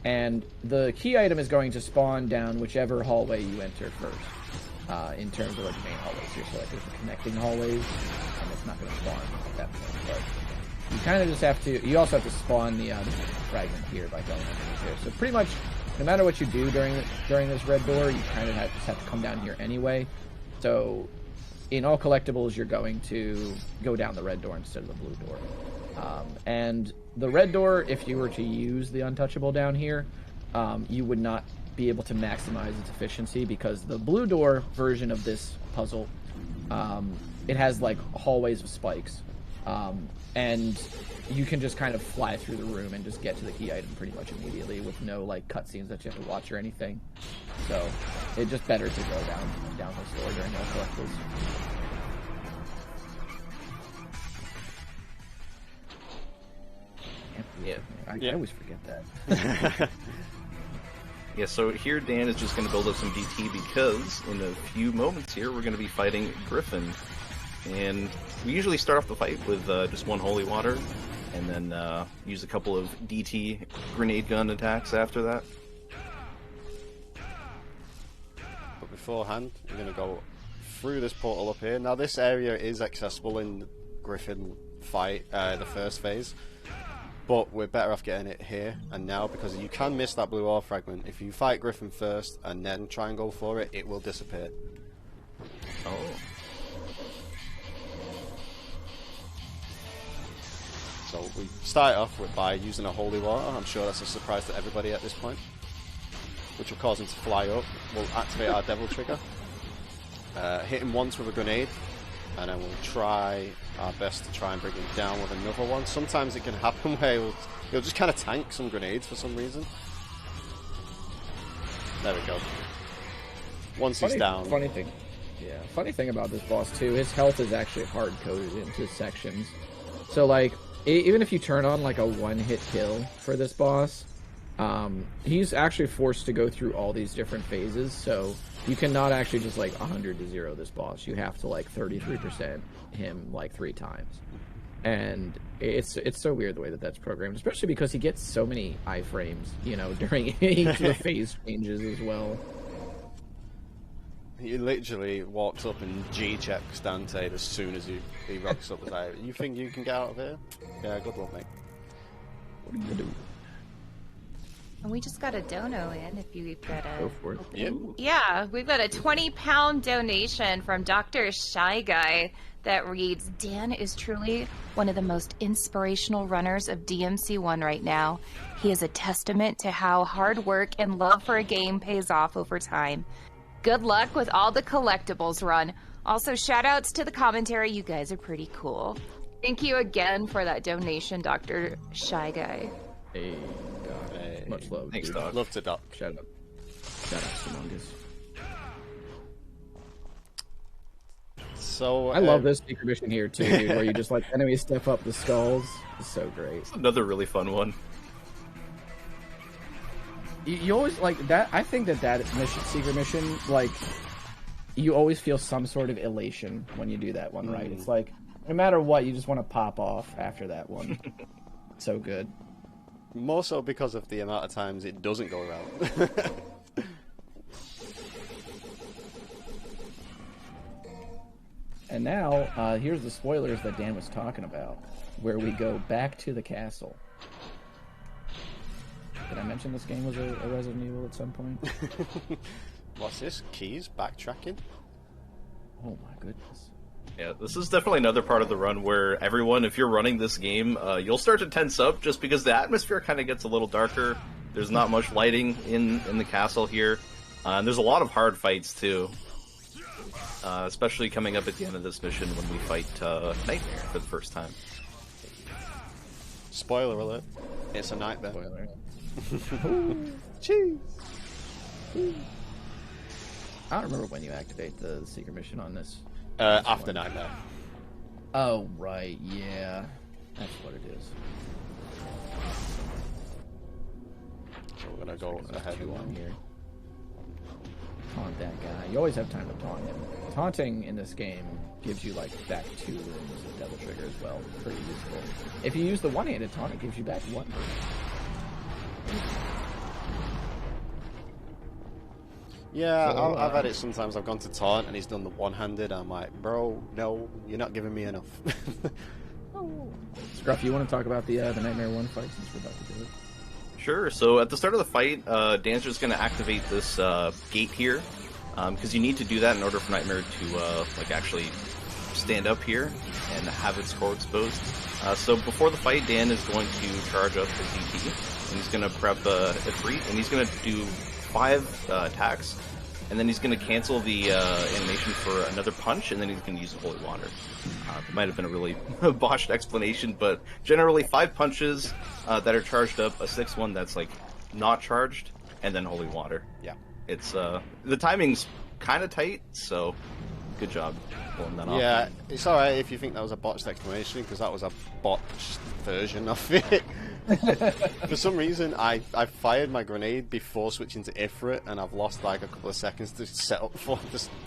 and the key item is going to spawn down whichever hallway you enter first. In terms of like main hallways here, so like there's the connecting hallways, and it's not going to spawn at that point. But you kind of just have to. You also have to spawn the fragment here by going under here. So pretty much, no matter what you do during this red door, you kind of just have to come down here anyway. So in all collectibles, you're going to go down the red door instead of the blue door. And the red door, if you were to use the untouchable down here, you would not be able to maximize its efficiency, because the blue door version of this puzzle, it has like hallways of spikes, and you can just kind of fly through the room and just get to the key item pretty much immediately with no like cutscenes that you have to watch or anything. So it's just better to go down this door during all collectibles. Yeah, I always forget that. Yeah, so here Dan is just going to build up some DT, because in a few moments here we're going to be fighting Griffin. And we usually start off the fight with just one holy water, and then use a couple of DT grenade gun attacks after that. But beforehand, we're going to go through this portal up here. Now this area is accessible in the Griffin fight, the first phase. But we're better off getting it here and now, because you can miss that blue ore fragment. If you fight Griffin first and then try and go for it, it will disappear. Oh. So we start off by using a holy water. I'm sure that's a surprise to everybody at this point, which will cause him to fly up. We'll activate our devil trigger, hit him once with a grenade, and then we'll try our best to try and bring him down with another one. Sometimes it can happen where he'll just kind of tank some grenades for some reason. There we go. Once he's down. Funny thing about this boss too, his health is actually hard coded into sections. So like, even if you turn on like a one-hit kill for this boss, he's actually forced to go through all these different phases. So you cannot actually just like 100 to 0 this boss. You have to like 33% him like 3 times, and it's so weird the way that that's programmed, especially because he gets so many iframes, you know, during each of the phase changes as well. He literally walks up and G-checks Dante as soon as he rocks up. Like, you think you can get out of here? Yeah, good luck, mate. What are you gonna do? And we just got a dono in, if you've got a... Go for it. Yep. Yeah, we've got a 20-pound donation from Dr. Shy Guy that reads, Dan is truly one of the most inspirational runners of DMC1 right now. He is a testament to how hard work and love for a game pays off over time. Good luck with all the collectibles run. Also, shout outs to the commentary. You guys are pretty cool. Thank you again for that donation, Dr. Shy Guy. Hey, God. Hey. Much love. Thanks, dude. Doc. Love to Doc. Shout out Humongous. So I love this secret mission here too, dude, where you just like enemies step up the skulls. It's so great. Another really fun one. You always like that. I think that secret mission, like, you always feel some sort of elation when you do that one, right? It's like, no matter what, you just want to pop off after that one. So good. More so because of the amount of times it doesn't go around. And now, here's the spoilers that Dan was talking about, where we go back to the castle. Did I mention this game was a Resident Evil at some point? What's this? Keys? Backtracking? Oh my goodness. Yeah, this is definitely another part of the run where everyone, if you're running this game, you'll start to tense up just because the atmosphere kind of gets a little darker. There's not much lighting in the castle here. And there's a lot of hard fights, too. Especially coming up at the end of this mission when we fight Nightmare for the first time. Spoiler alert. It's a nightmare. Spoiler. Cheese! I don't remember when you activate the secret mission on this. After Nightmare. Oh, right, yeah. That's what it is. So we're gonna go ahead Two and on here. Taunt that guy. You always have time to taunt him. Taunting in this game gives you like back 2 rooms of Devil Trigger as well. Pretty useful. If you use the one-handed taunt, it gives you back 1 room. Yeah, So, I've had it sometimes. I've gone to taunt and he's done the one-handed. I'm like, bro, no, you're not giving me enough. Scruff, you want to talk about the Nightmare 1 fight since we're about to do it? Sure. So at the start of the fight, Dan's just going to activate this gate here, because you need to do that in order for Nightmare to like actually stand up here and have its core exposed. So before the fight, Dan is going to charge up his DP, and he's going to prep Ifrit, and he's going to do 5 attacks, and then he's going to cancel the animation for another punch, and then he's going to use the Holy Water. It might have been a really botched explanation, but generally 5 punches that are charged up, a 6th one that's like not charged, and then Holy Water. Yeah. It's the timing's kind of tight, so good job pulling that off. Yeah, it's alright if you think that was a botched explanation, because that was a botched version of it. For some reason, I fired my grenade before switching to Ifrit, and I've lost like a couple of seconds to set up for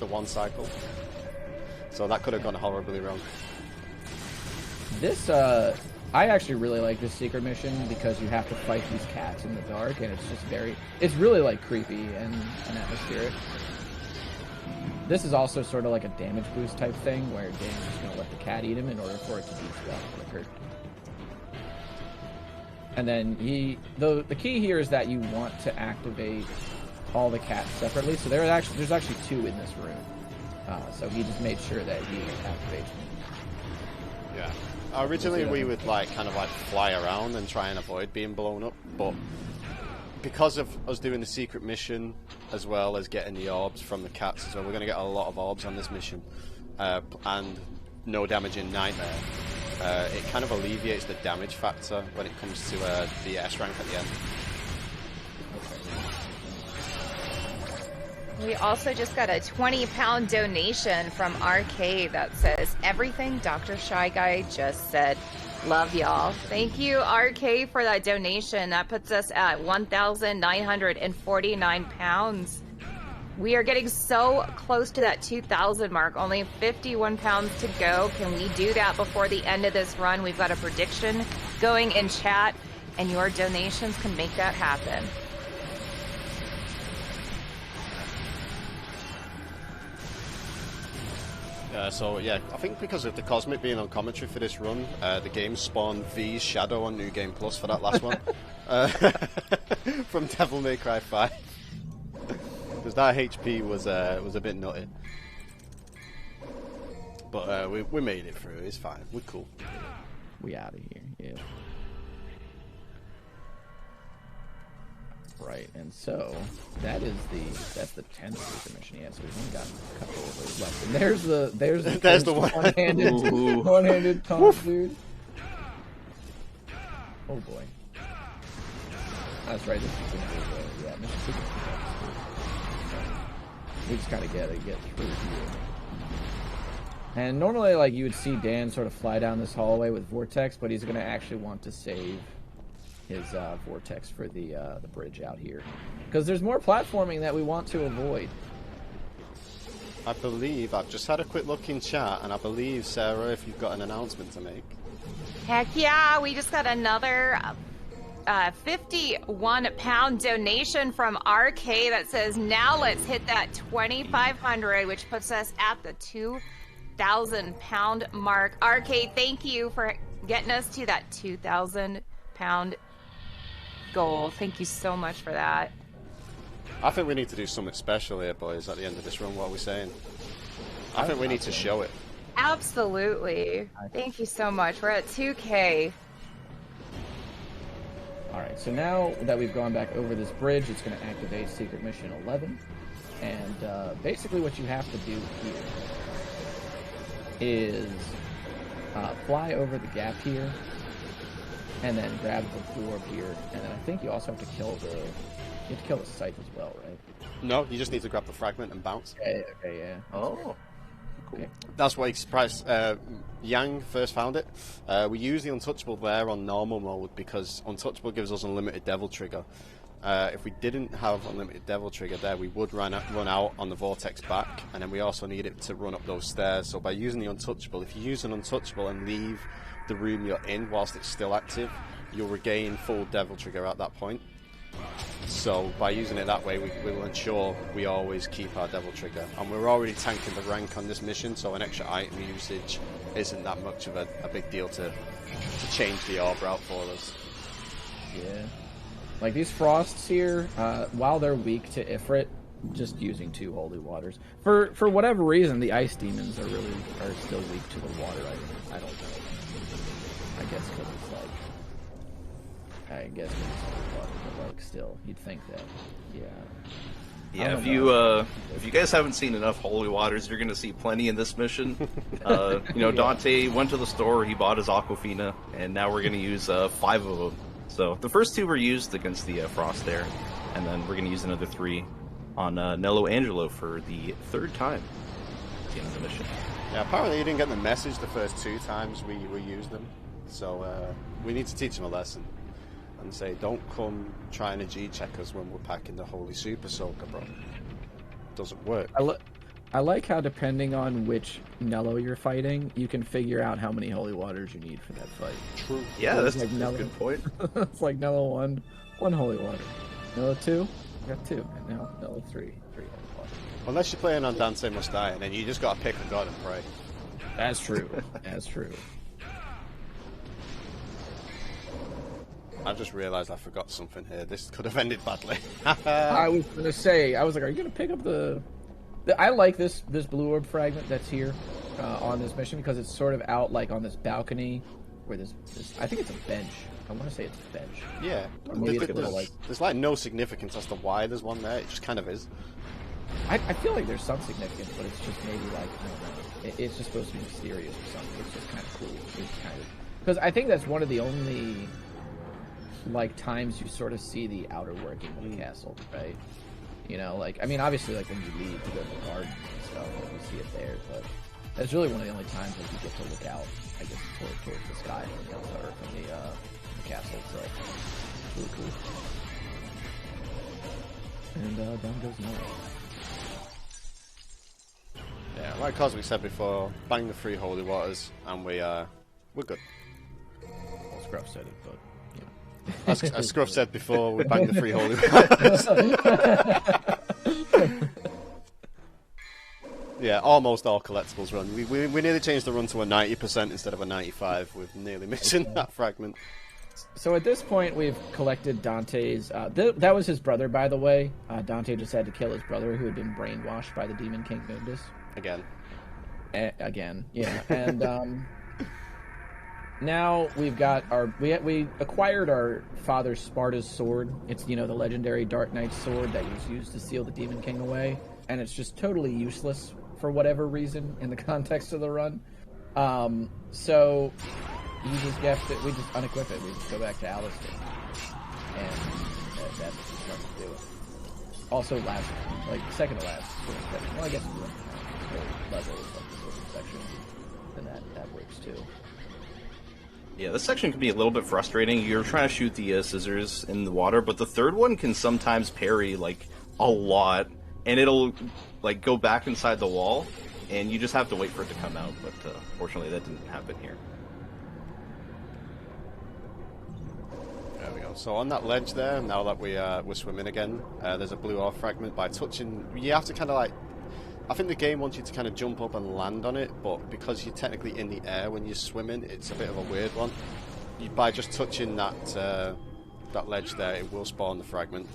the 1 cycle. So that could have gone horribly wrong. This, I actually really like this secret mission because you have to fight these cats in the dark, and it's just it's really like creepy and atmospheric. This is also sort of like a damage boost type thing where Dan's just going to let the cat eat him in order for it to be spell quicker. And then the key here is that you want to activate all the cats separately. So there's actually 2 in this room. So he just made sure that he activates them. Yeah. Originally we would kind of fly around and try and avoid being blown up, but because of us doing the secret mission as well as getting the orbs from the cats as well, we're going to get a lot of orbs on this mission, and no damage in Nightmare. It kind of alleviates the damage factor when it comes to the S rank at the end. We also just got a 20-pound donation from RK that says, everything Dr. Shy Guy just said. Love y'all. Thank you, RK, for that donation. That puts us at 1,949 pounds. We are getting so close to that 2,000 mark. Only 51 pounds to go. Can we do that before the end of this run? We've got a prediction going in chat, and your donations can make that happen. So yeah, I think because of the Cosmic being on commentary for this run, the game spawned V's Shadow on New Game Plus for that last one. From Devil May Cry 5. Because that HP was a bit nutty. But we made it through, it's fine, we're cool. We out of here, yeah. Right, and so that's the 10th secret mission. Yeah, so we've only got a couple of those left. And there's the one-handed taunt, dude. Oh boy. That's right. This is gonna be mission secret. We just gotta get through here. And normally, like, you would see Dan sort of fly down this hallway with Vortex, but he's gonna actually want to save his Vortex for the bridge out here, because there's more platforming that we want to avoid. I believe I've just had a quick look in chat, and I believe, Sarah, if you've got an announcement to make. Heck yeah, we just got another 51-pound donation from RK that says, now let's hit that 2,500, which puts us at the 2,000-pound mark. Arcade, thank you for getting us to that 2,000-pound goal. Thank you so much for that. I think we need to do something special here, boys, at the end of this run. What are we saying? I think we need to show it. Absolutely. Thank you so much. We're at 2K. All right, so now that we've gone back over this bridge, it's going to activate Secret Mission 11. And basically what you have to do here is fly over the gap here, and then grab the orb here, and then I think you also have to kill the scythe as well, right? No, you just need to grab the fragment and bounce. Okay, yeah. Oh, cool. Okay. That's what surprised Yang first found it. We use the Untouchable there on normal mode because Untouchable gives us unlimited Devil Trigger. If we didn't have unlimited Devil Trigger there, we would run out on the Vortex back, and then we also need it to run up those stairs. So by using the Untouchable, if you use an Untouchable and leave the room you're in whilst it's still active, you'll regain full Devil Trigger at that point. So by using it that way, we will ensure we always keep our Devil Trigger. And we're already tanking the rank on this mission, so an extra item usage isn't that much of a big deal to change the orb route for us. Yeah. Like these frosts here, while they're weak to Ifrit, just using 2 holy waters. For whatever reason, the ice demons are still weak to the water items. I don't know. I guess because it's like... but like still, you'd think that, yeah. Yeah, if you guys haven't seen enough holy waters, you're gonna see plenty in this mission. Dante went to the store, he bought his Aquafina, and now we're gonna use 5 of them. So the first 2 were used against the frost there, and then we're gonna use another 3 on Nello Angelo for the 3rd time at the end of the mission. Yeah, apparently you didn't get the message the first 2 times we used them, so we need to teach them a lesson. And say, don't come trying to G-check us when we're packing the Holy Super Soaker, bro. Doesn't work. I like how depending on which Nello you're fighting, you can figure out how many holy waters you need for that fight. True. Yeah, that's like a good point. It's like Nello 1 holy water. Nello 2, you got 2. And now Nello 3 holy water. Unless you're playing on Dante Must Die, and then you just gotta pick a god and pray. That's true. That's true. I just realised I forgot something here. This could have ended badly. I was gonna say, are you gonna pick up the I like this blue orb fragment that's here on this mission because it's sort of out like on this balcony where this I think it's a bench. I want to say it's a bench. Yeah. There's like no significance as to why there's one there. It just kind of is. I feel like there's some significance, but it's just maybe like I don't know. It's just supposed to be mysterious or something. It's just kind of cool. It's kind of because I think that's one of the only like times you sort of see the outer working of the castle, right? You know, like I mean, obviously, like when you leave to go to the gardens and stuff, like, you see it there, but that's really one of the only times that you get to look out, I guess, towards the sky from the castle. So it's really cool. And down goes Noah. Yeah, like Cosmic said before, bang the 3 holy waters, and we're good. Well, Scruff said it, but. As Scruff said before, we banged the 3 holy waters. Yeah, almost all collectibles run. We nearly changed the run to a 90% instead of a 95 with nearly missing that fragment. So at this point, we've collected Dante's... that was his brother, by the way. Dante just had to kill his brother who had been brainwashed by the Demon King Mundus. Again. Again, yeah. And... now we've got we acquired our father Sparta's sword. It's, the legendary Dark Knight sword that was used to seal the Demon King away. And it's just totally useless for whatever reason in the context of the run. So we just unequip it. We just go back to Alistair. And that's just what to do. Also second to last sort of section. Well, I guess we went to level of the sort of section. Then that works too. Yeah, this section can be a little bit frustrating. You're trying to shoot the scissors in the water, but the third one can sometimes parry, a lot, and it'll, go back inside the wall, and you just have to wait for it to come out, but fortunately that didn't happen here. There we go. So on that ledge there, now that we're swimming again, there's a blue orb fragment. By touching, you have to kind of, I think the game wants you to kind of jump up and land on it, but because you're technically in the air when you're swimming, it's a bit of a weird one. By just touching that ledge there, it will spawn the fragment.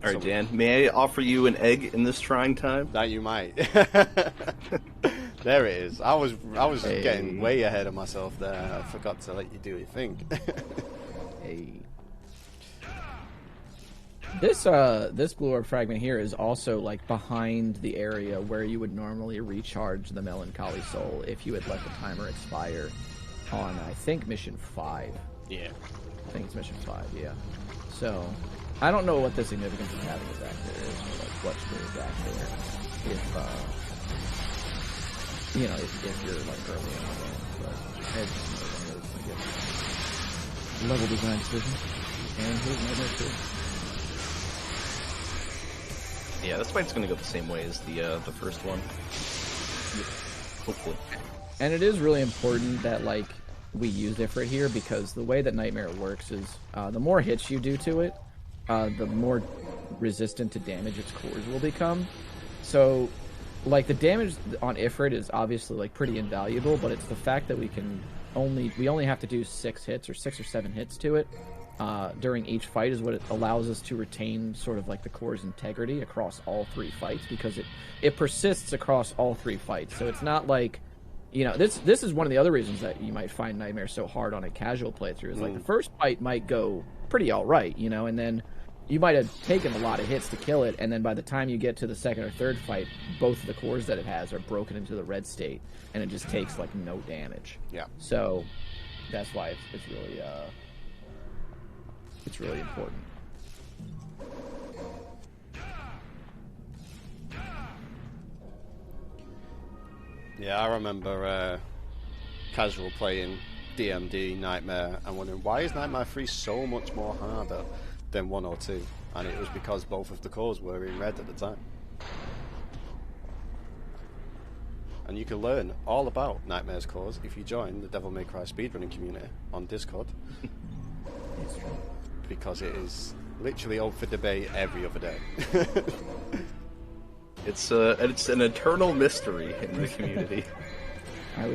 All right, Dan, may I offer you an egg in this trying time? That you might. There it is. I was getting way ahead of myself there. I forgot to let you do your thing. Hey. This blue orb fragment here is also like behind the area where you would normally recharge the Melancholy Soul if you had let the timer expire on, I think, mission 5. Yeah. I think it's mission 5, yeah. So, I don't know what the significance of having it back there is, or like what's really back there. If you're like early in the game, but it's just one of those, I guess, level design decision. And here's Nightmare 2. Yeah, this fight's gonna go the same way as the first one. Hopefully. And it is really important that like we use Ifrit here, because the way that Nightmare works is the more hits you do to it, the more resistant to damage its cores will become. So, like, the damage on Ifrit is obviously like pretty invaluable, but it's the fact that we only have to do 6 hits or 6 or 7 hits to it during each fight is what it allows us to retain sort of like the core's integrity across all 3 fights, because it persists across all 3 fights. So it's not like, this is one of the other reasons that you might find Nightmare so hard on a casual playthrough, is like the first fight might go pretty alright, and then you might have taken a lot of hits to kill it, and then by the time you get to the second or third fight, both of the cores that it has are broken into the red state, and it just takes like no damage. Yeah. So that's why it's really important. Yeah, I remember casual playing DMD Nightmare and wondering, why is Nightmare 3 so much more harder than 1 or 2? And it was because both of the cores were in red at the time. And you can learn all about Nightmare's cores if you join the Devil May Cry speedrunning community on Discord. Because it is literally up for debate every other day. It's an eternal mystery in the community.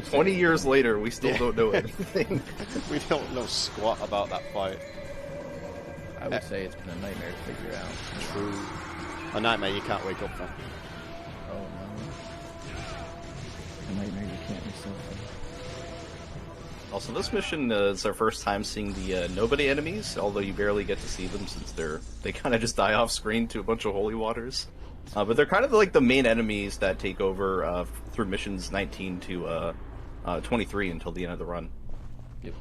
20 years later, we still don't know anything. We don't know squat about that fight. I would say it's been a nightmare to figure out. True. A nightmare you can't wake up from. Oh no. A nightmare you can't wake up from. Also, this mission is our first time seeing the nobody enemies, although you barely get to see them since they kind of just die off screen to a bunch of holy waters. But they're kind of like the main enemies that take over through missions 19 to 23 until the end of the run. Yep.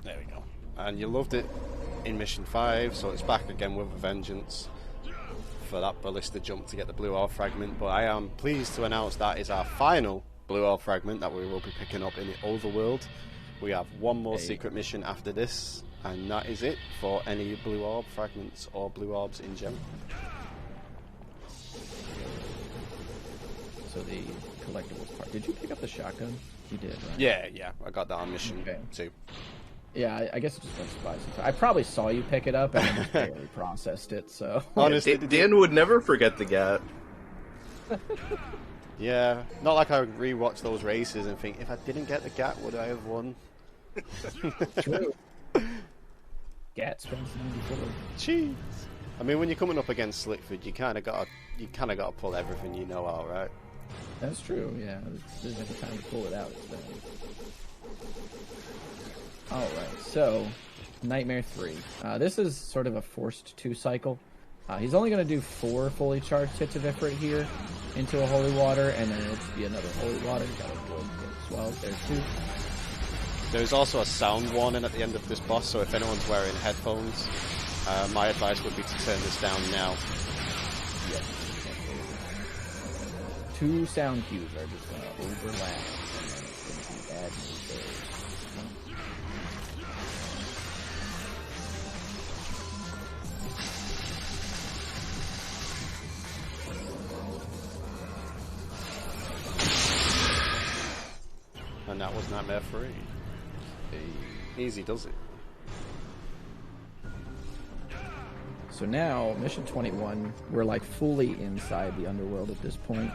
There we go. And you loved it in mission 5, so it's back again with a vengeance for that ballista jump to get the blue orb fragment. But I am pleased to announce that is our final blue orb fragment that we will be picking up in the overworld. We have one more secret mission after this, and that is it for any blue orb fragments or blue orbs in general. So the collectibles part. Did you pick up the shotgun? You did, right? Yeah, I got that on mission 2. Yeah, I guess it just went by. I probably saw you pick it up and I just barely processed it, so... Honestly, Dan would never forget the GAT. Yeah, not like I would rewatch those races and think, if I didn't get the GAT, would I have won? True. DanSpence94. Jeez. I mean, when you're coming up against Slickford, you kind of got to pull everything you know out, right? That's true. Yeah, there's any time to pull it out. It's better. All right, so Nightmare 3. This is sort of a forced 2 cycle. He's only going to do 4 fully charged hits of Ifrit here into a holy water, and then it'll just be another holy water. You got to avoid it as well. There's 2. There's also a sound warning at the end of this boss, so if anyone's wearing headphones, my advice would be to turn this down now. Yep. 2 sound cues are just going to overlap, and then it's going to be bad news there. And that was Nightmare 3. Easy does it. so now, mission 21, we're like fully inside the underworld at this point.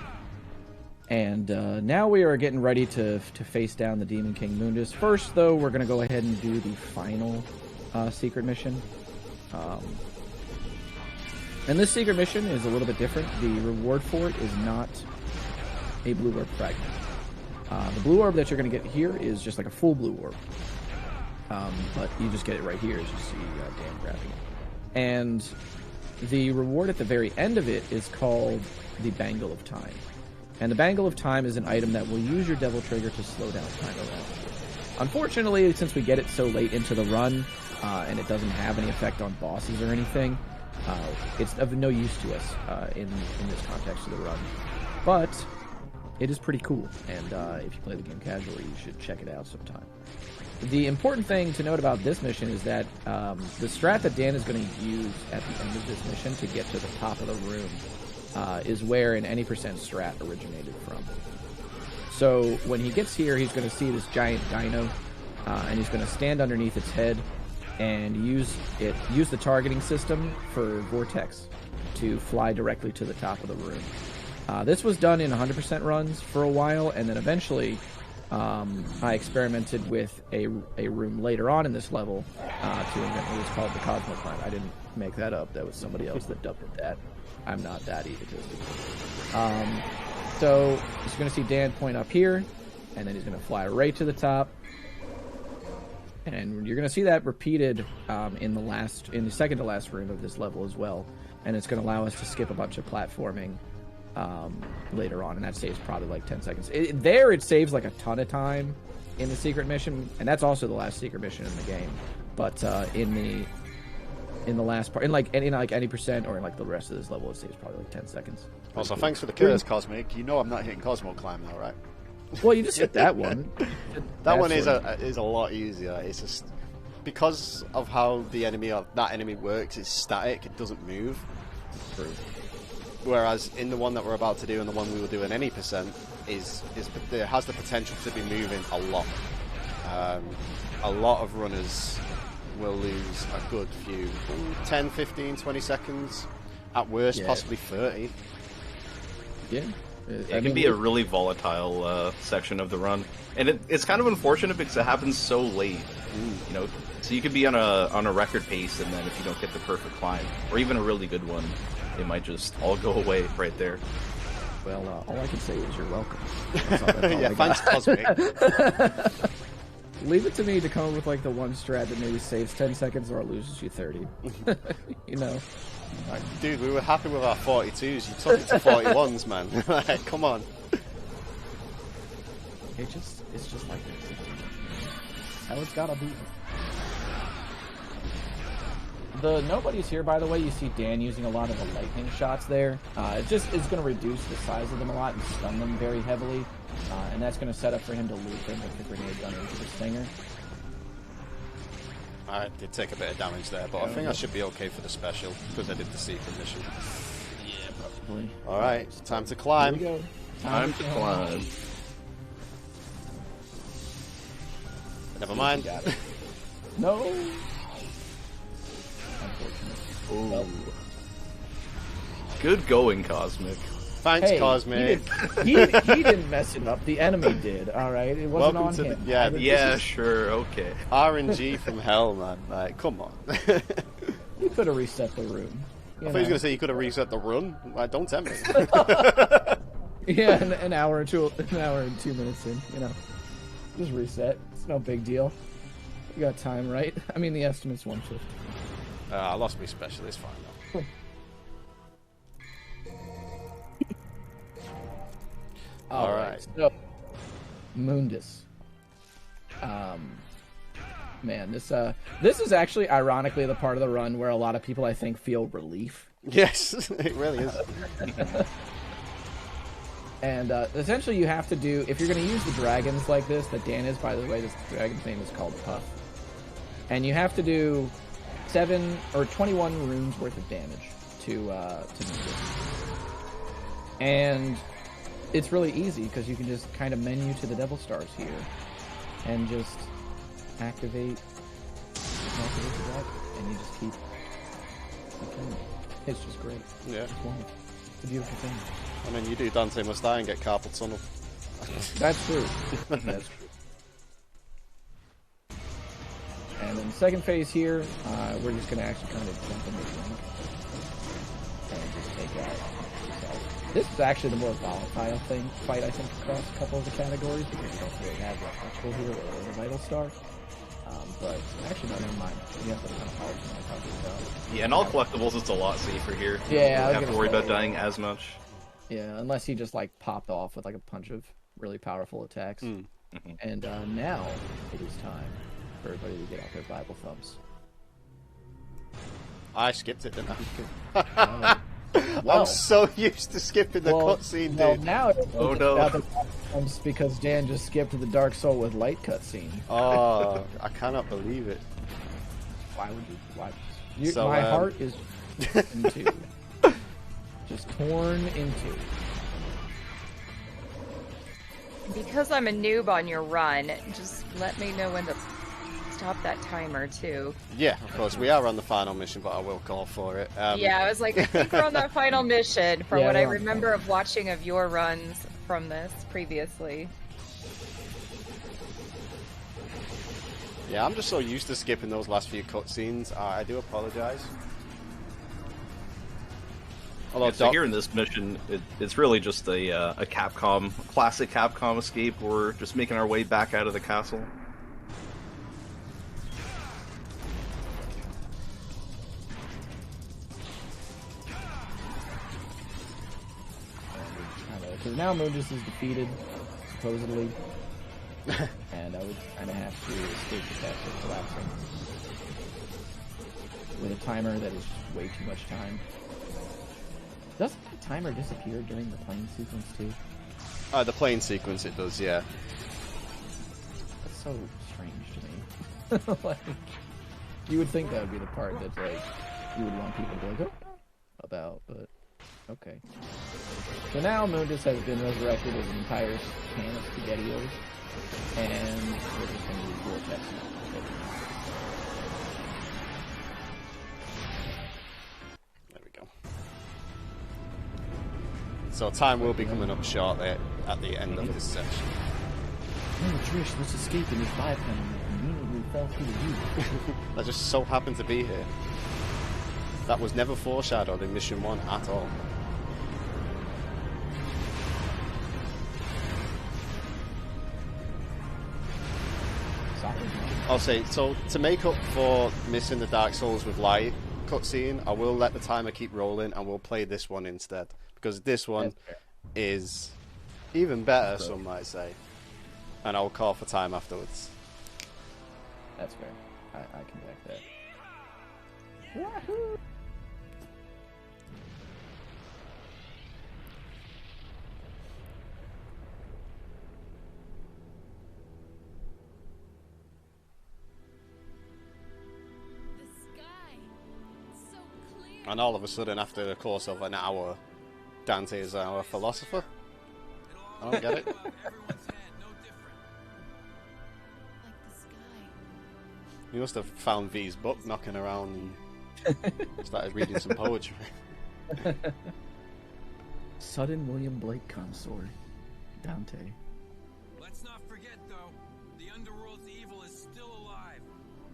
And now we are getting ready to face down the Demon King Mundus. First, though, we're going to go ahead and do the final secret mission. And this secret mission is a little bit different. The reward for it is not a blue orb fragment. The blue orb that you're going to get here is just like a full blue orb. But you just get it right here as you see Dan grabbing it. And the reward at the very end of it is called the Bangle of Time. And the Bangle of Time is an item that will use your Devil Trigger to slow down time around you. Unfortunately, since we get it so late into the run, and it doesn't have any effect on bosses or anything, it's of no use to us in this context of the run. But it is pretty cool, and if you play the game casually, you should check it out sometime. The important thing to note about this mission is that the strat that Dan is going to use at the end of this mission to get to the top of the room is where an any percent strat originated from. So when he gets here, he's going to see this giant dino, and he's going to stand underneath its head and use the targeting system for Vortex to fly directly to the top of the room. This was done in 100% runs for a while, and then eventually I experimented with a room later on in this level to invent what was called the Cosmo Climb. I didn't make that up. That was somebody else that dubbed it that. I'm not that egotistical. So he's going to see Dan point up here, and then he's going to fly right to the top. And you're going to see that repeated in the second to last room of this level as well. And it's going to allow us to skip a bunch of platforming later on, and that saves probably like 10 seconds. It saves like a ton of time in the secret mission, and that's also the last secret mission in the game. But in the last part, in any percent or in like the rest of this level, it saves probably like 10 seconds. Also, thanks for the curse, Cosmic. You know I'm not hitting Cosmo Climb now, right? Well, you just hit that one. That one is a lot easier. It's just because of how that enemy works. It's static. It doesn't move. True. Whereas in the one that we're about to do and the one we will do in any percent it has the potential to be moving a lot. A lot of runners will lose a good few 10, 15, 20 seconds at worst, possibly 30. Yeah. It can be a really volatile section of the run, and it's kind of unfortunate because it happens so late. You know, so you could be on a record pace, and then if you don't get the perfect climb, or even a really good one, it might just all go away right there. Well, all I can say is you're welcome. Yeah, thanks, Cosmic. Leave it to me to come up with like the one strat that maybe saves 10 seconds or loses you 30. You know. Like, dude, we were happy with our 42s. You took it to 41s, man. Like, come on. It's just like this. How it's gotta be. The nobody's here, by the way. You see Dan using a lot of the lightning shots there. It just is going to reduce the size of them a lot and stun them very heavily. And that's going to set up for him to loop in with the grenade gun into the stinger. I did take a bit of damage there, but I think I should be okay for the special because I did the secret mission. Yeah, probably. Alright, time to climb. Here we go. Time to climb. Never mind. No. Ooh. Good going, Cosmic. Thanks, Hey, Cosmic. He didn't mess it up. The enemy did. All right, it wasn't Welcome on to him. Yeah, sure, okay. RNG from hell, man. Like, come on. You could have reset the room. I thought he was going to say you could have reset the run. Like, don't tempt me. Yeah, an hour and 2 minutes in. You know, just reset. It's no big deal. You got time, right? I mean, the estimate's 150. I lost my special. It's fine though. All right. So, Mundus. Man, this is actually ironically the part of the run where a lot of people I think feel relief. Yes, it really is. And essentially you have to do, if you're going to use the dragons like this, that Dan is, by the way, this dragon's name is called Puff. And you have to do 7 or 21 runes worth of damage to Mundus. And it's really easy because you can just kind of menu to the Devil Stars here and just activate the dragon, and you just keep It's just great. Yeah. It's wonderful. It's a beautiful thing. I mean, you do Dante must die and get carpal tunnel. That's true. That's true. And then second phase here, we're just going to actually kind of jump in this one and just take out yourself. This is actually the more volatile fight, I think, across a couple of the categories, because you don't really have that Touchable here or the Vital Star. But actually, no, never mind. You have to kind of follow what I'm talking about. Yeah, and all collectibles, it's a lot safer here. Yeah, you don't have to worry about dying as much. Yeah, unless he just like popped off with like a bunch of really powerful attacks. And now it is time for everybody to get out their Bible thumbs. I skipped it, didn't I? Well, I'm so used to skipping the cutscene, dude. Well, now it's no. about the thumbs because Dan just skipped the Dark Soul with Light cutscene. Oh, I cannot believe it. Why would you? Why? So, my heart is in two. Just torn in two. Because I'm a noob on your run, just let me know when to stop that timer, too. Yeah, of course. We are on the final mission, but I will call for it. Yeah, I was like, I think we're on that final mission from Yeah, what I we're on remember of watching of your runs from this previously. Yeah, I'm just so used to skipping those last few cutscenes. I do apologize. Although So here in this mission, it's really just a Capcom, classic Capcom escape. We're just making our way back out of the castle. Because now Mundus is defeated, supposedly. And I would kind of have to escape the castle collapsing. With a timer that is way too much time. Doesn't the timer disappear during the plane sequence too? the plane sequence, it does, yeah. That's so strange to me. Like, you would think that would be the part that like you would want people to go about, but okay. So now Mundus has been resurrected as an entire can of SpaghettiOs, and we're just going to use Vortex now. There we go. So time will be coming up shortly at the end of this section. Oh, Trish, let's escape in this live panel that conveniently fell through the roof. I just so happened to be here. That was never foreshadowed in Mission 1 at all. I'll say, so to make up for missing the Dark Souls with Light cutscene, I will let the timer keep rolling and we'll play this one instead. Because this one is even better, some might say. And I'll call for time afterwards. That's fair. I can back that. Wahoo! And all of a sudden, after the course of an hour, Dante is our philosopher. I don't get it. He must have found V's book knocking around and started reading some poetry. Sudden William Blake consort, Dante. Let's not forget, though, the Underworld's evil is still alive.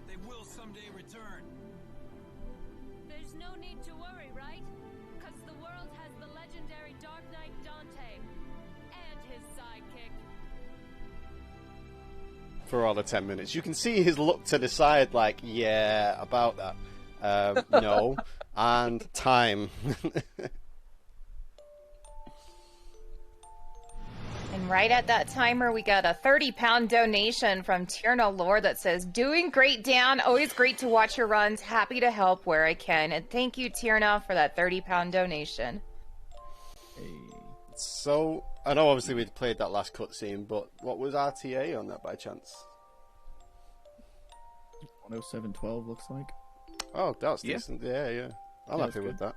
They will someday return. There's no need to worry, right? Because the world has the legendary Dark Knight Dante and his sidekick. For all the 10 minutes. You can see his look to the side like, yeah, about that. No. And time. And right at that timer, we got a 30-pound donation from Tierna Lore that says, "Doing great, Dan. Always great to watch your runs. Happy to help where I can." And thank you, Tierna, for that 30-pound donation. So, I know obviously we'd played that last cutscene, but what was RTA on that by chance? 107.12 looks like. Oh, that was decent. Yeah. I'm Yeah, happy that's with that.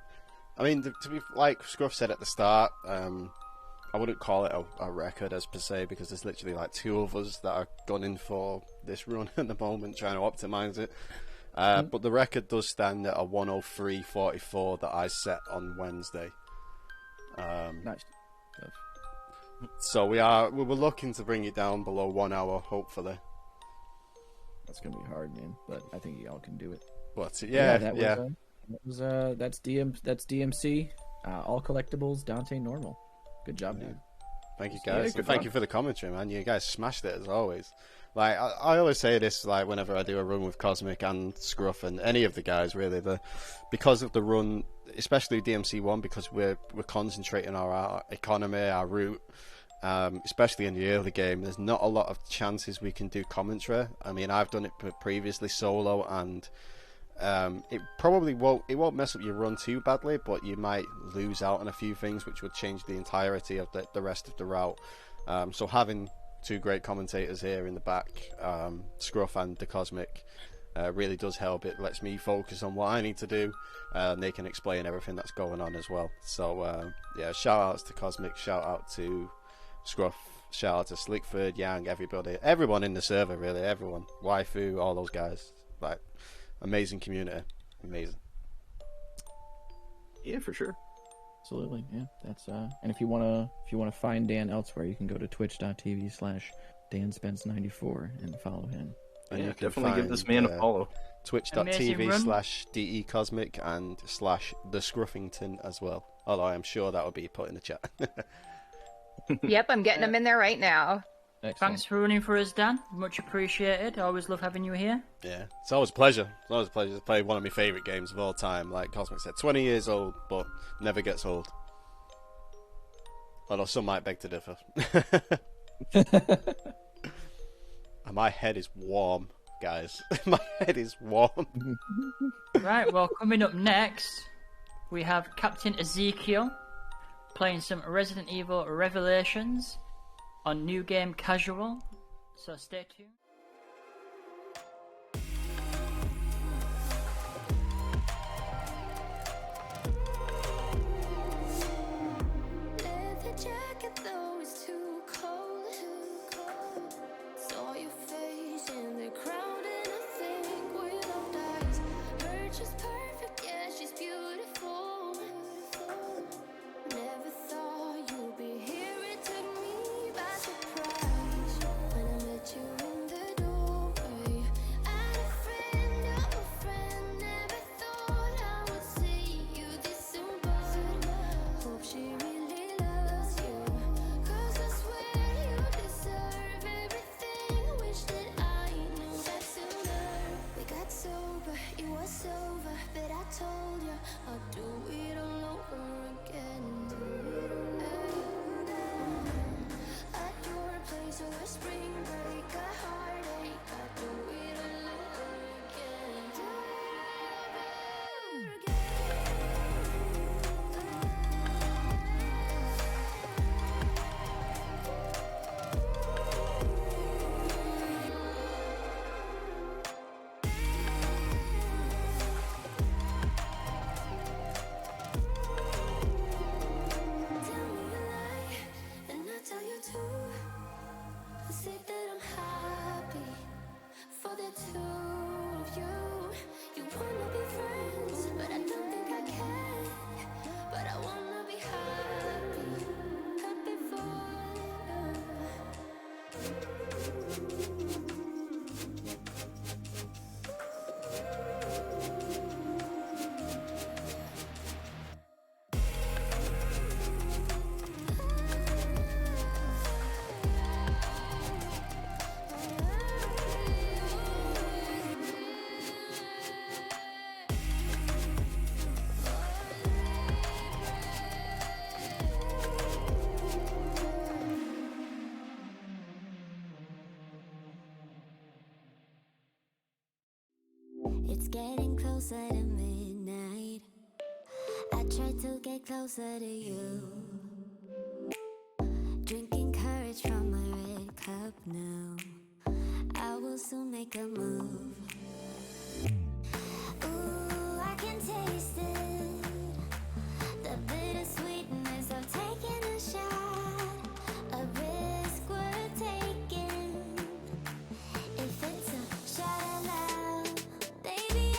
I mean, to be like Scruff said at the start, I wouldn't call it a record as per se, because there's literally like two of us that are gunning for this run at the moment, trying to optimize it. But the record does stand at a 1:03:44 that I set on Wednesday. Nice. So we were looking to bring it down below 1 hour, hopefully. That's gonna be hard, man. But I think y'all can do it. But That's DMC. All collectibles. Dante normal. Good job, dude. Thank you, guys. Yeah, Thank you for the commentary, man. You guys smashed it as always. Like I always say this, like whenever I do a run with Cosmic and Scruff and any of the guys, really, because of the run, especially DMC1, because we're concentrating on our economy, our route, especially in the early game. There's not a lot of chances we can do commentary. I mean, I've done it previously solo, and it probably won't mess up your run too badly, but you might lose out on a few things, which would change the entirety of the rest of the route. So having two great commentators here in the back, Scruff and the Cosmic, really does help. It lets me focus on what I need to do, and they can explain everything that's going on as well. So yeah, shout outs to Cosmic, shout out to Scruff, shout out to Slickford, Yang, everyone in the server, really, everyone, Waifu, all those guys. Like, amazing community, amazing. Yeah, for sure. Absolutely, yeah. That's and if you wanna find Dan elsewhere, you can go to twitch.tv/DanSpence94 and follow him. And yeah, you can definitely give this man a follow. Twitch.tv/DECosmic and /TheScruffington as well. Although I'm sure that will be put in the chat. Yep, I'm getting them in there right now. Excellent. Thanks for running for us, Dan. Much appreciated. I always love having you here. Yeah, it's always a pleasure. It's always a pleasure to play one of my favourite games of all time. Like Cosmic said, 20 years old, but never gets old. Although some might beg to differ. And my head is warm, guys. My head is warm. Right, well, coming up next, we have Captain Ezekiel playing some Resident Evil Revelations on New Game Casual, so stay tuned. Leather jacket, though, is too cold. Saw your face in the crowd, and I think without eyes. Her just perfect, yeah, she's beautiful. Never thought you'd be here, it took me by surprise. When I met you in the doorway, I had a friend, you're a friend. Never thought I would see you this soon, but hope she really loves you. 'Cause I swear you deserve everything. Wish that I knew that sooner. We got sober, it was over, but I told you I'll do it all over again. At your place or a spring break, a heartache, I'll do it all over again. Do it all over Tell me a lie, and I'll tell you too. I say that I'm happy for the two of you. You wanna be friends, but I don't think I can. But I wanna be happy, happy for you. It's getting closer to midnight. I try to get closer to you. Drinking courage from my red cup now. I will soon make a move. Ooh, I can taste it. The bittersweetness of taking a shot. A risk worth taking. If it's a shot of love, baby,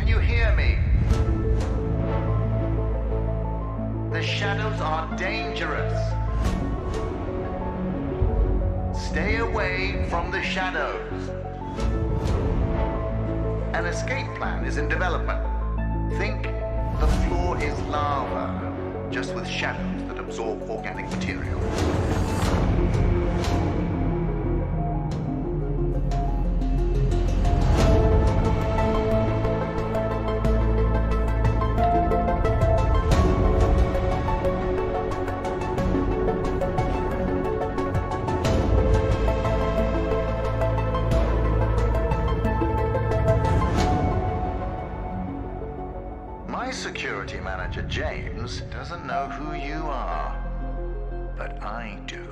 Can you hear me? The shadows are dangerous. Stay away from the shadows. An escape plan is in development. Think the floor is lava, just with shadows that absorb organic material. My security manager, James, doesn't know who you are, but I do.